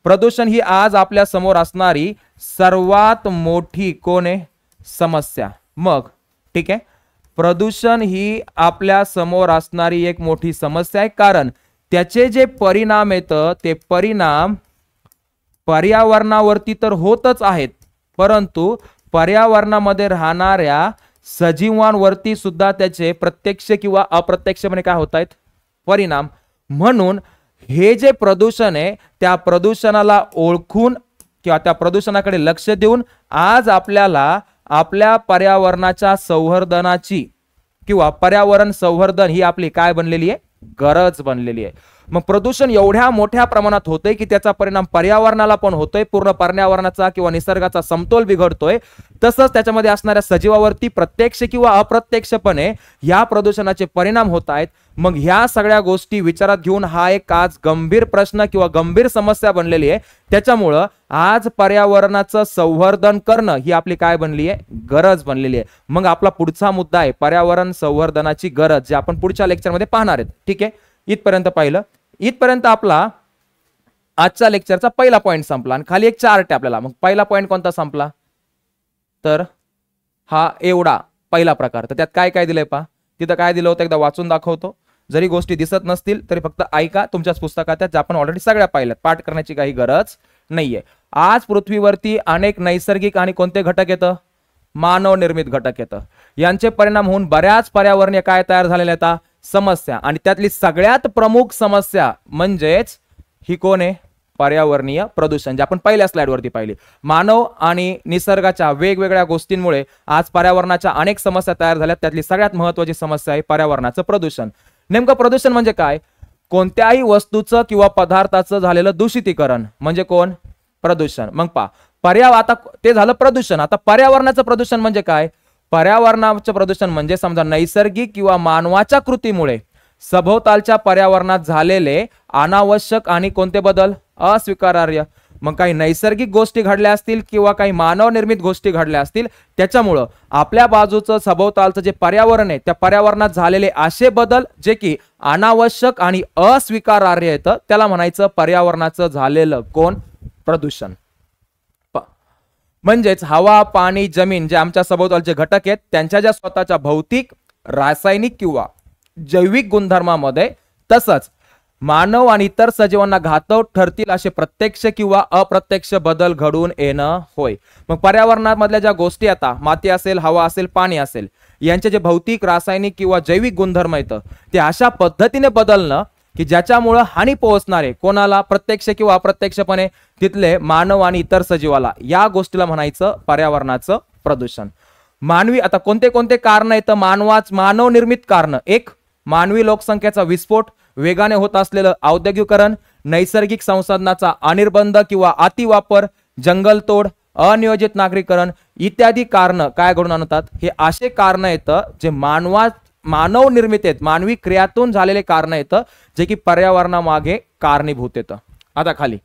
प्रदूषण ही आज आपल्या समोर असणारी सर्वात मोठी कोण आहे, समस्या. मग ठीक आहे, प्रदूषण ही आपल्या समोर असणारी एक मोठी समस्या आहे कारण त्याचे जे परिणाम येतं ते परिणाम पर्यावरणावरती तर होतच आहेत, परंतु पर्यावरणामध्ये राहणाऱ्या सजीवांवरती सुद्धा त्याचे प्रत्यक्ष किंवा अप्रत्यक्षपणे काय होत आहेत, परिणाम. म्हणून हे जे प्रदूषण आहे त्या प्रदूषणाला ओळखून किंवा त्या प्रदूषणाकडे लक्ष देऊन आज आपल्याला आपल्या पर्यावरणाच्या संवर्धनाची किंवा पर्यावरण संवर्धन ही आपली काय बनलेली आहे, गरज बनलेली आहे. मग प्रदूषण एवढ्या मोठ्या प्रमाणात होतंय की त्याचा परिणाम पर्यावरणाला पण होतोय, पूर्ण पर्यावरणाचा किंवा निसर्गाचा समतोल बिघडतोय. तसंच त्याच्यामध्ये असणाऱ्या सजीवावरती प्रत्यक्ष किंवा अप्रत्यक्षपणे या प्रदूषणाचे परिणाम होत आहेत. मग ह्या सगळ्या गोष्टी विचारात घेऊन हा एक आज गंभीर प्रश्न किंवा गंभीर समस्या बनलेली आहे. त्याच्यामुळं आज पर्यावरणाचं संवर्धन करणं ही आपली काय बनली आहे, गरज बनलेली आहे. मग आपला पुढचा मुद्दा आहे पर्यावरण संवर्धनाची गरज, जे आपण पुढच्या लेक्चरमध्ये पाहणार आहेत. ठीक आहे, इथपर्यंत पाहिलं. इथपर्यंत आपला आजच्या लेक्चरचा पहिला पॉईंट संपला आणि खाली एक चार्ट आहे आपल्याला. मग पहिला पॉईंट कोणता संपला, तर हा एवढा पहिला प्रकार. तर त्यात काय काय दिलंय पहा, तिथं काय दिलं होतं एकदा वाचून दाखवतो. जरी गोष्टी दिसत नसतील तरी फक्त ऐका, तुमच्याच पुस्तकात ज्या आपण ऑलरेडी सगळ्या पाहिल्यात, पाठ करण्याची काही गरज नाहीये. आज पृथ्वीवरती अनेक नैसर्गिक आणि कोणते घटक येतं, मानव निर्मित घटक येतं. यांचे परिणाम होऊन बऱ्याच पर्यावरणीय काय तयार झालेल्या आहेत, समस्या. आणि त्यातली सगळ्यात प्रमुख समस्या म्हणजेच ही कोण आहे, पर्यावरणीय प्रदूषण, जे आपण पहिल्या स्लाइडवरती पाहिली. मानव आणि निसर्गाच्या वेगवेगळ्या गोष्टींमुळे आज पर्यावरणाच्या अनेक समस्या तयार झाल्यात. त्यातली सगळ्यात महत्त्वाची समस्या आहे पर्यावरणाचं प्रदूषण. नेमकं प्रदूषण म्हणजे काय, कोणत्याही वस्तूचं किंवा पदार्थाचं झालेलं दूषितीकरण म्हणजे कोण, प्रदूषण. मग आता ते झालं प्रदूषण. आता पर्यावरणाचं प्रदूषण म्हणजे काय, पर्यावरणाचं प्रदूषण म्हणजे समजा नैसर्गिक किंवा मानवाच्या कृतीमुळे सभोवतालच्या पर्यावरणात झालेले अनावश्यक आणि कोणते बदल, अस्वीकारार्ह. मग काही नैसर्गिक गोष्टी घडल्या असतील किंवा काही मानव निर्मित गोष्टी घडल्या असतील, त्याच्यामुळं आपल्या बाजूचं सभोवतालचं जे पर्यावरण आहे त्या पर्यावरणात झालेले असे बदल जे की अनावश्यक आणि अस्वीकारार्ह येतं, त्याला म्हणायचं पर्यावरणाचं झालेलं कोण, प्रदूषण. म्हणजेच हवा, पाणी, जमीन जे आमच्या सभोवतालचे घटक आहेत त्यांच्या ज्या स्वतःच्या भौतिक, रासायनिक किंवा जैविक गुणधर्मामध्ये, तसंच मानव आणि इतर सजीवांना घातक ठरतील असे प्रत्यक्ष किंवा अप्रत्यक्ष बदल घडून येणं होय. मग पर्यावरणामधल्या ज्या गोष्टी आता माती असेल, हवा असेल, पाणी असेल, यांचे जे भौतिक, रासायनिक किंवा जैविक गुणधर्म येतं ते अशा पद्धतीने बदलणं की ज्याच्यामुळे हानी पोहोचणारे कोणाला, प्रत्यक्ष किंवा अप्रत्यक्षपणे तिथले मानव आणि इतर सजीवाला, या गोष्टीला म्हणायचं पर्यावरणाचं प्रदूषण. मानवी आता कोणते कोणते कारण येतं, मानव निर्मित कारण, एक मानवी लोकसंख्येचा विस्फोट, वेगाने होत असलेलं औद्योगिकरण, नैसर्गिक संसाधनाचा अनिर्बंध किंवा अतिवापर, जंगलतोड, अनियोजित नागरीकरण इत्यादी कारण काय घडून आणतात. हे असे कारण येतं जे मानव निर्मित आहेत, मानवी क्रियातून झालेले कारण येतं जे की पर्यावरणामागे कारणीभूत येतं. आता खाली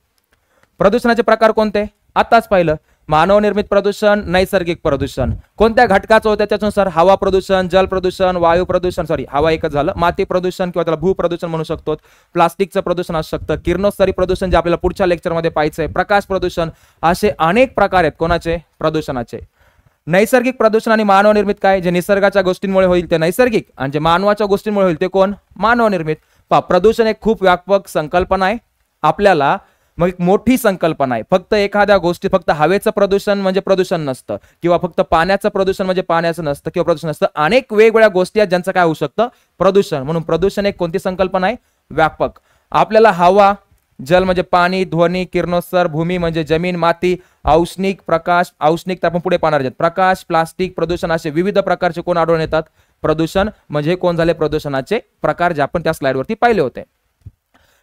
प्रदूषणाचे प्रकार कोणते, आताच पाहिलं, मानव निर्मित प्रदूषण, नैसर्गिक प्रदूषण. कोणत्या घटकाचं होतं त्याच्यानुसार हवा प्रदूषण, जल प्रदूषण, वायू प्रदूषण, हवा एकच झालं, माती प्रदूषण किंवा त्याला भूप्रदूषण म्हणू शकतो, प्लास्टिकचं प्रदूषण असू शकतं, किरणोत्सर्गी प्रदूषण जे आपल्याला पुढच्या लेक्चरमध्ये पाहायचंय, प्रकाश प्रदूषण, असे अनेक प्रकार आहेत कोणाचे, प्रदूषणाचे. नैसर्गिक प्रदूषण आणि मानव निर्मित काय, जे निसर्गाच्या गोष्टींमुळे होईल ते नैसर्गिक आणि जे मानवाच्या गोष्टींमुळे होईल ते कोण, मानव निर्मित. प्रदूषण एक खूप व्यापक संकल्पना आहे आपल्याला, मग एक मोठी संकल्पना आहे. फक्त एखाद्या गोष्टी, फक्त हवेचं प्रदूषण म्हणजे प्रदूषण नसतं किंवा फक्त पाण्याचं प्रदूषण म्हणजे पाण्याचं नसतं किंवा प्रदूषण नसतं. अनेक वेगवेगळ्या गोष्टी आहेत ज्यांचं काय होऊ शकतं, प्रदूषण. म्हणून प्रदूषण एक कोणती संकल्पना आहे, व्यापक. आपल्याला हवा, जल म्हणजे पाणी, ध्वनी, किरणोत्सर्ग, भूमी म्हणजे जमीन, माती, औष्णिक, प्रकाश, औष्णिक तर आपण पुढे पाहणार आहोत, प्रकाश, प्लास्टिक प्रदूषण, असे विविध प्रकारचे कोण आढळून येतात, प्रदूषण. म्हणजे कोण झाले प्रदूषणाचे प्रकार जे आपण त्या स्लाइडवरती पाहिले होते.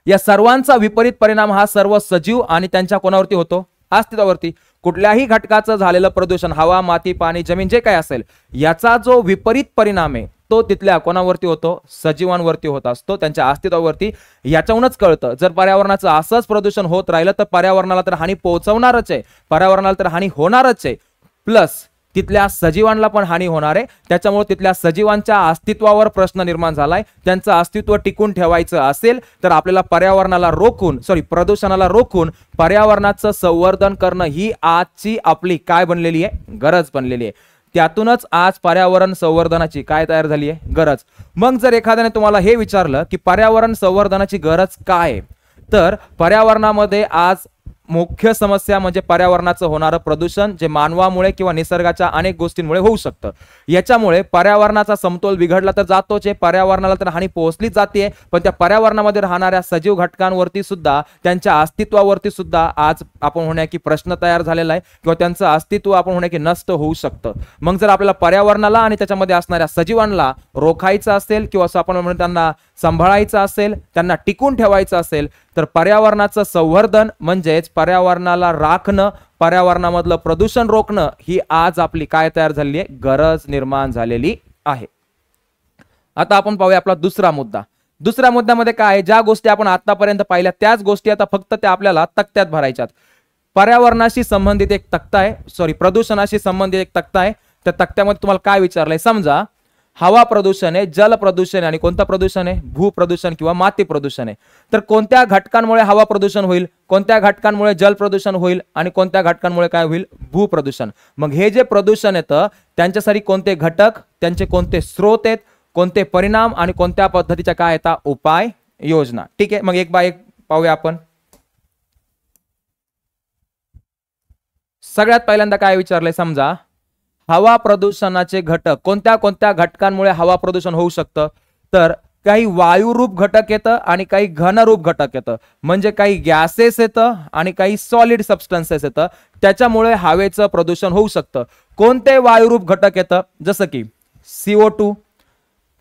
या सर्वांचा विपरीत परिणाम हा सर्व सजीव आणि त्यांच्या कोणावरती होतो, अस्तित्वावरती. कुठल्याही घटकाचं झालेलं प्रदूषण, हवा, माती, पाणी, जमीन जे काय असेल, याचा जो विपरीत परिणाम आहे तो तिथल्या कोणावरती होतो, सजीवांवरती होत असतो, त्यांच्या अस्तित्वावरती. याच्याहूनच कळतं जर पर्यावरणाचं असंच प्रदूषण होत राहिलं तर पर्यावरणाला तर हानी पोहोचवणारच आहे, पर्यावरणाला तर हानी होणारच आहे, प्लस तिथल्या सजीवांना पण हानी होणार आहे. त्याच्यामुळे तिथल्या सजीवांच्या अस्तित्वावर प्रश्न निर्माण झालाय. त्यांचं अस्तित्व टिकून ठेवायचं असेल तर आपल्याला प्रदूषणाला रोखून पर्यावरणाचं संवर्धन करणं ही आजची आपली काय बनलेली आहे, गरज बनलेली आहे. त्यातूनच आज पर्यावरण संवर्धनाची काय तयार झाली आहे, गरज. मग जर एखाद्याने तुम्हाला हे विचारलं की पर्यावरण संवर्धनाची गरज काय आहे, तर पर्यावरणामध्ये आज मुख्य समस्या म्हणजे पर्यावरणाचं होणारं प्रदूषण, जे मानवामुळे किंवा निसर्गाच्या अनेक गोष्टींमुळे होऊ शकतं. याच्यामुळे पर्यावरणाचा समतोल बिघडला तर जातोच आहे, पर्यावरणाला तर हानी पोहोचलीच जाते, पण त्या पर्यावरणामध्ये राहणाऱ्या सजीव घटकांवरती सुद्धा, त्यांच्या अस्तित्वावरती सुद्धा आज आपण होण्या की प्रश्न तयार झालेला आहे किंवा त्यांचं अस्तित्व आपण होण्या की नष्ट होऊ शकतं. मग जर आपल्याला पर्यावरणाला आणि त्याच्यामध्ये असणाऱ्या सजीवांना रोखायचं असेल किंवा असं आपण म्हणतो त्यांना सांभाळायचं असेल, त्यांना टिकून ठेवायचं असेल, तर पर्यावरणाचं संवर्धन म्हणजेच पर्यावरणाला राखणं, पर्यावरणामधलं प्रदूषण रोखणं ही आज आपली काय तयार झालेली आहे, गरज निर्माण झालेली आहे. आता आपण पाहूया आपला दुसरा मुद्दा. दुसऱ्या मुद्द्यामध्ये काय आहे, ज्या गोष्टी आपण आतापर्यंत पाहिल्या त्याच गोष्टी आता फक्त त्या आपल्याला तक्त्यात भरायच्यात. पर्यावरणाशी संबंधित एक तक्ता आहे, प्रदूषणाशी संबंधित एक तक्ता आहे. त्या तक्त्यामध्ये तुम्हाला काय विचारलंय, समजा हवा प्रदूषण आहे, जल प्रदूषण आहे आणि कोणतं प्रदूषण आहे, भू प्रदूषण किंवा माती प्रदूषण आहे. तर कोणत्या घटकांमुळे हवा प्रदूषण होईल, कोणत्या घटकांमुळे जल प्रदूषण होईल आणि कोणत्या घटकांमुळे काय होईल, भू प्रदूषण. मग हे जे प्रदूषण येतं त्यांच्यासाठी कोणते घटक, त्यांचे कोणते स्रोत आहेत, कोणते परिणाम आणि कोणत्या पद्धतीच्या काय येतात उपाय योजना. ठीक आहे, मग एक बाय एक पाहूया आपण. सगळ्यात पहिल्यांदा काय विचारलंय, समजा हवा प्रदूषणाचे घटक, कोणत्या कोणत्या घटकांमुळे हवा प्रदूषण होऊ शकतं. तर काही वायुरूप घटक येतं आणि काही घनरूप घटक येतं, म्हणजे काही गॅसेस येतं आणि काही सॉलिड सबस्टन्सेस येतं, त्याच्यामुळे हवेचं प्रदूषण होऊ शकतं. कोणते वायुरूप घटक येतं, जसं की CO2,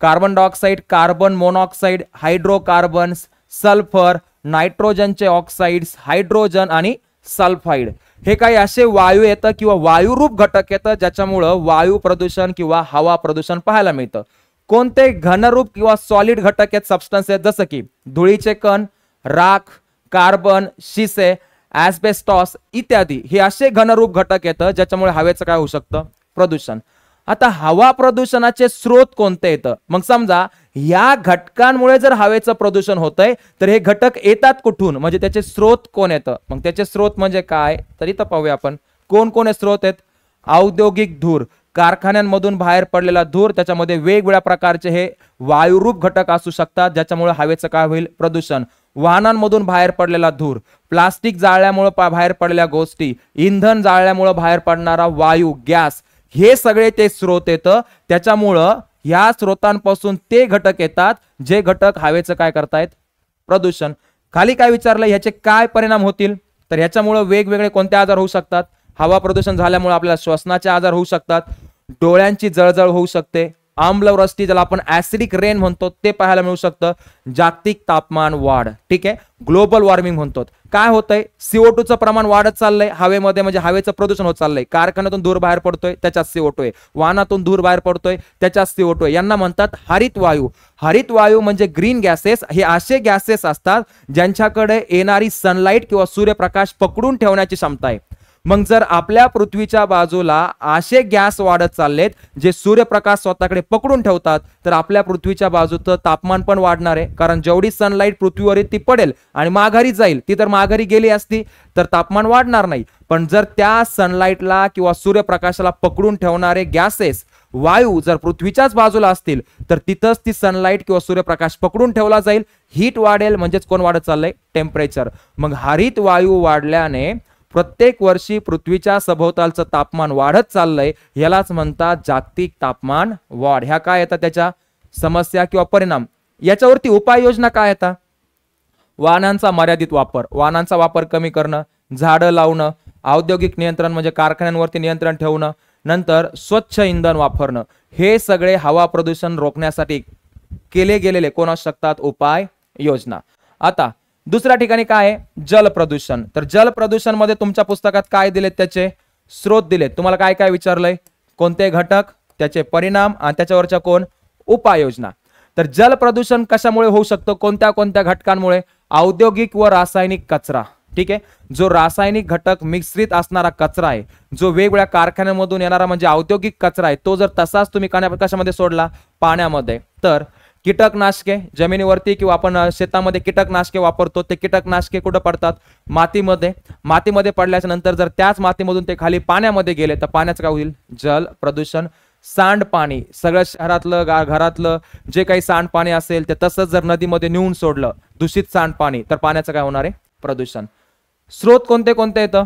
carbon dioxide, carbon monoxide, hydrocarbons, sulphur, नायट्रोजनचे ऑक्साइड्स, हायड्रोजन आणि सल्फाइड. हे काही असे वायू येतं किंवा वायुरूप घटक येतं ज्याच्यामुळं वायू प्रदूषण किंवा हवा प्रदूषण पाहायला मिळतं. कोणते घनरूप किंवा सॉलिड घटक आहेत, सबस्टन्स आहेत, जसं की धुळीचे कण, राख, कार्बन, शिसे, ॲस्बेस्टॉस इत्यादी. हे असे घनरूप घटक येतं ज्याच्यामुळे हवेचं काय होऊ शकतं, प्रदूषण. आता हवा प्रदूषणाचे स्रोत कोणते येतं, मग समजा या घटकांमुळे जर हवेचं प्रदूषण होतंय तर हे घटक येतात कुठून, म्हणजे त्याचे स्रोत कोण येतं. मग त्याचे स्रोत म्हणजे काय, तर इथं पाहूया आपण कोण कोण स्रोत आहेत. औद्योगिक धूर, कारखान्यांमधून बाहेर पडलेला धूर, त्याच्यामध्ये वेगवेगळ्या प्रकारचे हे वायुरूप घटक असू शकतात ज्याच्यामुळे हवेचं काय होईल, प्रदूषण. वाहनांमधून बाहेर पडलेला धूर, प्लास्टिक जाळल्यामुळे बाहेर पडलेल्या गोष्टी, इंधन जाळल्यामुळे बाहेर पडणारा वायू, गॅस, हे सगळे ते स्रोत येतं. त्याच्यामुळं या स्रोतांपासून ते घटक येतात जे घटक हवेचं काय करतायत, प्रदूषण. खाली काय विचारलं, ह्याचे काय परिणाम होतील, तर ह्याच्यामुळे वेगवेगळे कोणते आजार होऊ शकतात. हवा प्रदूषण झाल्यामुळे आपल्याला श्वसनाचे आजार होऊ शकतात, डोळ्यांची जळजळ होऊ शकते, आम्लवृष्टी ज्याला आपण ऍसिडिक रेन म्हणतो ते पाहायला मिळू शकतं, जागतिक तापमान वाढ, ठीक आहे, ग्लोबल वॉर्मिंग म्हणतो. काय होतंय, CO2 चं प्रमाण वाढत चाललंय हवेमध्ये, म्हणजे हवेचं प्रदूषण होत चाललंय. कारखान्यातून धूर बाहेर पडतोय त्याच्यात CO2 आहे, वाहनातून धूर बाहेर पडतोय त्याच्यात CO2 आहे. यांना म्हणतात हरित वायू. हरित वायू म्हणजे ग्रीन गॅसेस. हे असे गॅसेस असतात ज्यांच्याकडे येणारी सनलाईट किंवा सूर्यप्रकाश पकडून ठेवण्याची क्षमता आहे. मग जर आपल्या पृथ्वीच्या बाजूला असे गॅस वाढत चाललेत जे सूर्यप्रकाश स्वतःकडे पकडून ठेवतात, तर आपल्या पृथ्वीच्या बाजूचं तापमान पण वाढणार आहे. कारण जेवढी सनलाईट पृथ्वीवर ती पडेल आणि माघारी जाईल, ती तर माघारी गेली असती तर तापमान वाढणार नाही. पण जर त्या सनलाईटला किंवा सूर्यप्रकाशाला पकडून ठेवणारे गॅसेस, वायू जर पृथ्वीच्याच बाजूला असतील तर तिथंच ती सनलाईट किंवा सूर्यप्रकाश पकडून ठेवला जाईल, हीट वाढेल, म्हणजेच कोण वाढत चाललंय, टेम्परेचर. मग हरित वायू वाढल्याने प्रत्येक वर्षी पृथ्वीच्या सभोवतालचं तापमान वाढत चाललंय, यालाच म्हणतात जागतिक तापमान वाढ. ह्या काय येतात त्याच्या समस्या किंवा परिणाम. याच्यावरती उपाययोजना काय येतात, वाहनांचा मर्यादित वापर, वाहनांचा वापर कमी करणं, झाडं लावणं, औद्योगिक नियंत्रण म्हणजे कारखान्यांवरती नियंत्रण ठेवणं, नंतर स्वच्छ इंधन वापरणं. हे सगळे हवा प्रदूषण रोखण्यासाठी केले गेलेले कोण असू शकतात, उपाय योजना. आता दुसऱ्या ठिकाणी काय आहे, जल प्रदूषण. तर जल प्रदूषण मध्ये तुमच्या पुस्तकात काय दिलेत, त्याचे स्रोत दिलेत. तुम्हाला काय काय विचारलंय, कोणते घटक, त्याचे परिणाम आणि त्याच्यावरच्या कोण उपाययोजना. तर जल प्रदूषण कशामुळे होऊ शकतं, कोणत्या कोणत्या घटकांमुळे, औद्योगिक व रासायनिक कचरा, ठीक आहे, जो रासायनिक घटक मिश्रित असणारा कचरा आहे, जो वेगवेगळ्या कारखान्यांमधून येणारा म्हणजे औद्योगिक कचरा आहे, तो जर तसाच तुम्ही कशामध्ये सोडला, पाण्यामध्ये, तर कीटकनाशके जमिनीवरती किंवा आपण शेतामध्ये कीटकनाशके वापरतो, ते कीटकनाशके कुठं पडतात, मातीमध्ये. मातीमध्ये पडल्याच्या नंतर जर त्याच मातीमधून ते खाली पाण्यामध्ये गेले तर पाण्याचं काय होईल, जल प्रदूषण. सांडपाणी, सगळं शहरातलं घरातलं जे काही सांडपाणी असेल ते तसंच जर नदीमध्ये नेऊन सोडलं दूषित सांडपाणी, तर पाण्याचं काय होणार आहे, प्रदूषण. स्रोत कोणते कोणते येतं?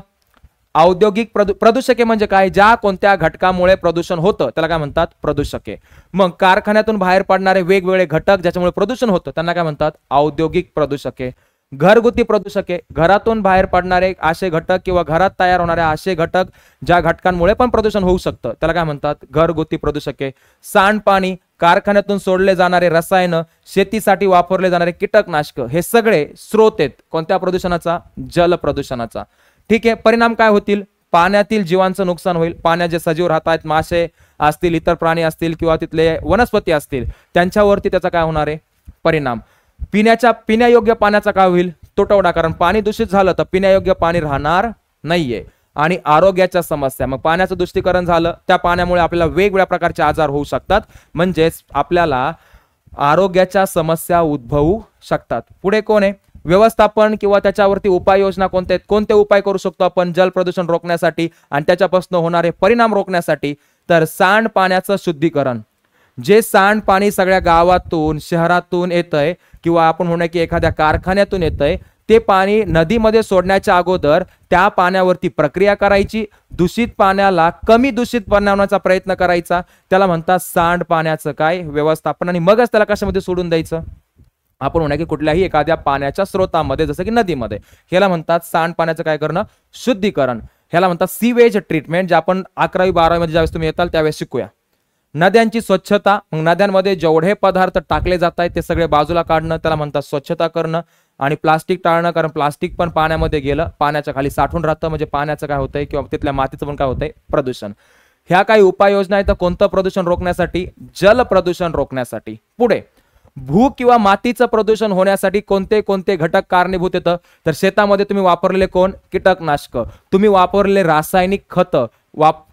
औद्योगिक प्रदूषके म्हणजे काय? ज्या कोणत्या घटकामुळे प्रदूषण होतं त्याला काय म्हणतात? प्रदूषके. मग कारखान्यातून बाहेर पडणारे वेगवेगळे घटक ज्याच्यामुळे प्रदूषण होतं त्यांना काय म्हणतात? औद्योगिक प्रदूषके. घरगुती प्रदूषके, घरातून बाहेर पडणारे असे घटक किंवा घरात तयार होणारे असे घटक ज्या घटकांमुळे पण प्रदूषण होऊ शकतं त्याला काय म्हणतात? घरगुती प्रदूषके. सांडपाणी, कारखान्यातून सोडले जाणारे रसायन, शेतीसाठी वापरले जाणारे कीटकनाशक, हे सगळे स्रोत आहेत कोणत्या प्रदूषणाचा? जल प्रदूषणाचा. ठीक आहे. परिणाम काय होतील? पाण्यातील जीवांचं नुकसान होईल. पाण्यात जे सजीव राहतात, मासे असतील, इतर प्राणी असतील किंवा तिथले वनस्पती असतील, त्यांच्यावरती त्याचा काय होणार आहे? परिणाम. पिण्यायोग्य पाण्याचा काय होईल? तुटवडा, कारण पाणी दूषित झालं तर पिण्यायोग्य पाणी राहणार नाहीये. आणि आरोग्याच्या समस्या, मग पाण्याचं दूषितीकरण झालं, त्या पाण्यामुळे आपल्याला वेगवेगळ्या प्रकारचे आजार होऊ शकतात, म्हणजेच आपल्याला आरोग्याच्या समस्या उद्भवू शकतात. पुढे कोण आहे? व्यवस्थापन किंवा त्याच्यावरती उपाययोजना कोणते आहेत? कोणते उपाय करू शकतो आपण जल प्रदूषण रोखण्यासाठी आणि त्याच्यापासून होणारे परिणाम रोखण्यासाठी? तर सांडपाण्याचं शुद्धीकरण. जे सांडपाणी सगळ्या गावातून, शहरातून येतंय किंवा आपण म्हणूया की एखाद्या कारखान्यातून येतंय, ते पाणी नदीमध्ये सोडण्याच्या अगोदर त्या पाण्यावरती प्रक्रिया करायची, दूषित पाण्याला कमी दूषित बनवण्याचा प्रयत्न करायचा, त्याला म्हणतात सांडपाण्याचं काय? व्यवस्थापन. आणि मगच त्याला कशामध्ये सोडून द्यायचं? आपण म्हणूया की कुठल्याही एखाद्या पाण्याच्या स्रोतामध्ये, जसं की नदीमध्ये. ह्याला म्हणतात सांडपाण्याचं काय करणं? शुद्धीकरण. ह्याला म्हणतात सीवेज ट्रीटमेंट, जे आपण 11वी 12वी मध्ये ज्यावेळेस तुम्ही येताल त्यावेळेस शिकूया. नद्यांची स्वच्छता, मग नद्यांमध्ये जेवढे पदार्थ टाकले जात आहेत ते सगळे बाजूला काढणं, त्याला म्हणतात स्वच्छता करणं. आणि प्लास्टिक टाळणं, कारण प्लास्टिक पण पाण्यामध्ये गेलं, पाण्याच्या खाली साठून राहतं, म्हणजे पाण्याचं काय होतंय किंवा तिथल्या मातीचं पण काय होतंय? प्रदूषण. ह्या काही उपाययोजना आहेत कोणतं प्रदूषण रोखण्यासाठी? जल प्रदूषण रोखण्यासाठी. पुढे भू किंवा मातीचं प्रदूषण होण्यासाठी कोणते कोणते घटक कारणीभूत येतं? तर शेतामध्ये तुम्ही वापरलेले कोण? कीटकनाशक. तुम्ही वापरलेले रासायनिक खत,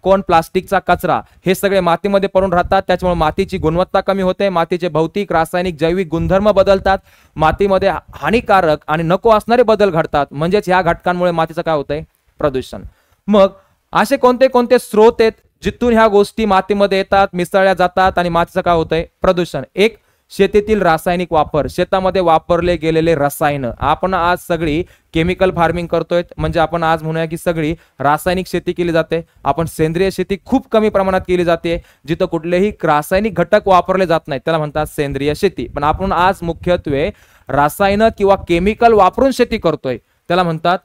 कोण? प्लास्टिकचा कचरा, हे सगळे मातीमध्ये पडून राहतात. त्याच्यामुळे मातीची गुणवत्ता कमी होते, मातीचे भौतिक, रासायनिक, जैविक गुणधर्म बदलतात, मातीमध्ये हानिकारक आणि नको असणारे बदल घडतात, म्हणजेच ह्या घटकांमुळे मातीचं काय होतंय? प्रदूषण. मग असे कोणते कोणते स्रोत आहेत जिथून ह्या गोष्टी मातीमध्ये येतात, मिसळल्या जातात आणि मातीचं काय होतंय? प्रदूषण. एक, शेतीतील रासायनिक वापर, शेतामध्ये वापरले गेलेले रसायन. आपण आज सगळी केमिकल फार्मिंग करतोय, म्हणजे आपण आज म्हणूया की सगळी रासायनिक शेती केली जाते. आपण सेंद्रिय शेती खूप कमी प्रमाणात केली जाते, जिथं कुठलेही रासायनिक घटक वापरले जात नाहीत, त्याला म्हणतात सेंद्रिय शेती. पण आपण आज मुख्यत्वे रासायन किंवा केमिकल वापरून शेती करतोय, त्याला म्हणतात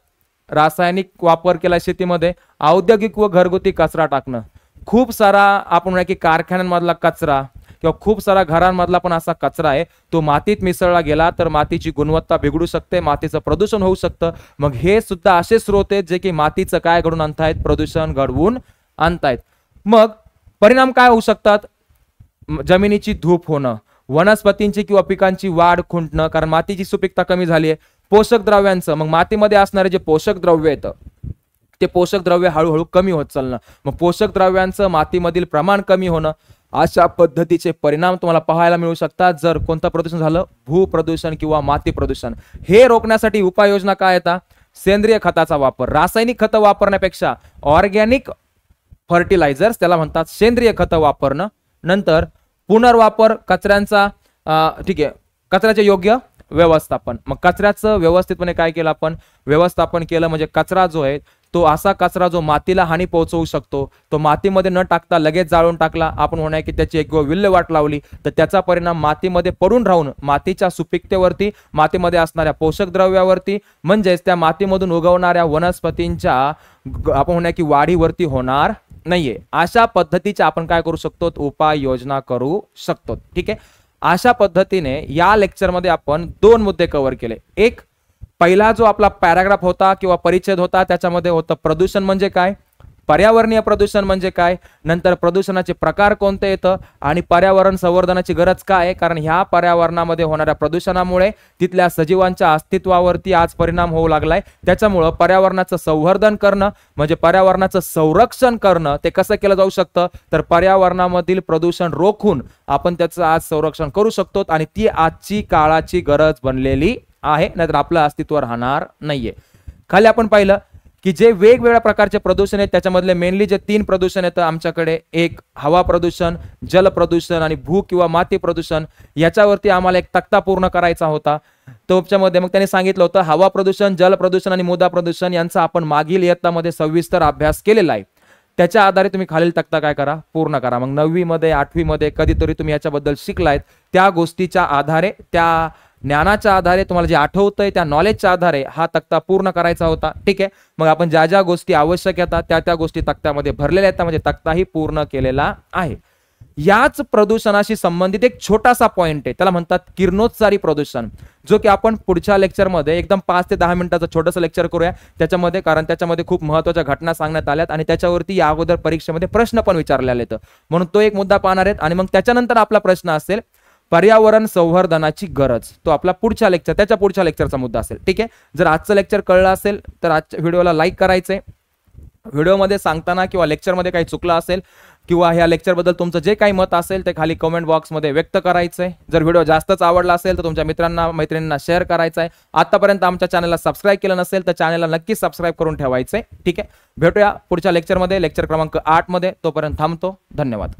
रासायनिक वापर केला शेतीमध्ये. औद्योगिक व घरगुती कचरा टाकणं, खूप सारा आपण म्हणूया की कारखान्यांमधला कचरा किंवा खूप सारा घरांमधला पण असा कचरा आहे, तो मातीत मिसळला गेला तर मातीची गुणवत्ता बिघडू शकते, मातीचं प्रदूषण होऊ शकतं. मग हे सुद्धा असे स्रोत आहेत जे की मातीचं काय घडवून आणतायत? प्रदूषण घडवून आणतायत. मग परिणाम काय होऊ शकतात? जमिनीची धूप होणं, वनस्पतींची किंवा पिकांची वाढ खुंटणं, कारण मातीची सुपीकता कमी झाली आहे. पोषक द्रव्यांचं, मग मातीमध्ये असणारे जे पोषक द्रव्य आहेत ते पोषक द्रव्य हळूहळू कमी होत चालणं, मग पोषक द्रव्यांचं मातीमधील प्रमाण कमी होणं, अशा पद्धतीचे परिणाम तुम्हाला पाहायला मिळू शकतात जर कोणतं प्रदूषण झालं? भूप्रदूषण किंवा माती प्रदूषण. हे रोखण्यासाठी उपाययोजना काय येतात? सेंद्रिय खताचा वापर, रासायनिक खतं वापरण्यापेक्षा ऑर्गॅनिक फर्टिलायझर्स, त्याला म्हणतात सेंद्रिय खतं वापरणं. नंतर पुनर्वापर कचऱ्यांचा, ठीक आहे, कचऱ्याचे योग्य व्यवस्थापन. मग कचऱ्याचं व्यवस्थितपणे काय केलं? आपण व्यवस्थापन केलं म्हणजे कचरा जो आहे तो असा कचरा जो मातीला हानी पोहोचवू शकतो, तो मातीमध्ये न टाकता लगेच जाळून टाकला, आपण म्हणूया की त्याची एक विल्हेवाट लावली, तर त्याचा परिणाम मातीमध्ये पडून राहून मातीच्या सुपीकतेवरती, मातीमध्ये असणाऱ्या पोषक द्रव्यावरती, म्हणजेच त्या मातीमधून उगवणाऱ्या वनस्पतींच्या आपण म्हणूया की वाढीवरती होणार नाहीये. अशा पद्धतीच्या आपण काय करू शकतो? उपाययोजना करू शकतो. ठीक आहे. अशा पद्धतीने या लेक्चरमध्ये आपण 2 मुद्दे कव्हर केले. एक, पहिला जो आपला पॅराग्राफ होता किंवा परिच्छेद होता त्याच्यामध्ये होतं प्रदूषण म्हणजे काय, पर्यावरणीय प्रदूषण म्हणजे काय, नंतर प्रदूषणाचे प्रकार कोणते येतं आणि पर्यावरण संवर्धनाची गरज काय आहे, कारण ह्या पर्यावरणामध्ये होणाऱ्या प्रदूषणामुळे तिथल्या सजीवांच्या अस्तित्वावरती आज परिणाम होऊ लागलाय. त्याच्यामुळं पर्यावरणाचं संवर्धन करणं म्हणजे पर्यावरणाचं संरक्षण करणं, ते कसं केलं जाऊ शकतं? तर पर्यावरणामधील प्रदूषण रोखून आपण त्याचं आज संरक्षण करू शकतो आणि ती आजची काळाची गरज बनलेली आहे, नाहीतर आपलं अस्तित्व राहणार नाहीये. खाली आपण पाहिलं की जे वेगवेगळ्या प्रकारचे प्रदूषण आहेत त्याच्यामधले मेनली जे 3 प्रदूषण आहेत आमच्याकडे, एक हवा प्रदूषण, जल प्रदूषण आणि भू किंवा माती प्रदूषण. याच्यावरती आम्हाला एक तक्ता पूर्ण करायचा होता. त्याच्यामध्ये मग त्यांनी सांगितलं होतं हवा प्रदूषण, जल प्रदूषण आणि मृदा प्रदूषण यांचा आपण मागील इयत्तामध्ये सविस्तर अभ्यास केलेला आहे. त्याच्या आधारे तुम्ही खालील तक्ता काय करा, पूर्ण करा. मग 9वी मध्ये 8वी मध्ये कधीतरी तुम्ही याच्याबद्दल शिकलायत, त्या गोष्टीच्या आधारे, त्या ज्ञानाच्या आधारे, तुम्हाला जे आठवतंय त्या नॉलेजच्या आधारे हा तक्ता पूर्ण करायचा होता. ठीक आहे. मग आपण ज्या ज्या गोष्टी आवश्यक येतात त्या गोष्टी तक्त्यामध्ये भरलेल्या आहेत, म्हणजे तक्ताही पूर्ण केलेला आहे. याच प्रदूषणाशी संबंधित एक छोटासा पॉइंट आहे, त्याला म्हणतात किरणोत्सारी प्रदूषण, जो की आपण पुढच्या लेक्चरमध्ये एकदम 5 ते 10 मिनिटाचं छोटंसं लेक्चर करूया त्याच्यामध्ये, कारण त्याच्यामध्ये खूप महत्त्वाच्या घटना सांगण्यात आल्यात आणि त्याच्यावरती या अगोदर परीक्षेमध्ये प्रश्न पण विचारलेले आहेत. म्हणून तो एक मुद्दा पाहणार आहेत. आणि मग त्याच्यानंतर आपला प्रश्न असेल पर्यावरण संवर्धनाची गरज, तो आपला पुढच्या लेक्चर, त्याच्या पुढच्या लेक्चरचा मुद्दा असेल. ठीक आहे. जर आजचं लेक्चर कळलं असेल तर आजच्या व्हिडिओला लाईक करायचंय. व्हिडिओमध्ये सांगताना किंवा लेक्चरमध्ये काही चुकलं असेल किंवा ह्या लेक्चरबद्दल तुमचं जे काही मत असेल ते खाली कमेंट बॉक्समध्ये व्यक्त करायचंय. जर व्हिडिओ जास्तच आवडला असेल तर तुमच्या मित्रांना मैत्रिणींना शेअर करायचा आहे. आतापर्यंत आमच्या चॅनलला सबस्क्राईब केलं नसेल तर चॅनलला नक्की सबस्क्राईब करून ठेवायचंय. ठीक आहे. भेटूया पुढच्या लेक्चरमध्ये, लेक्चर क्रमांक 8 मध्ये. तोपर्यंत थांबतो. धन्यवाद.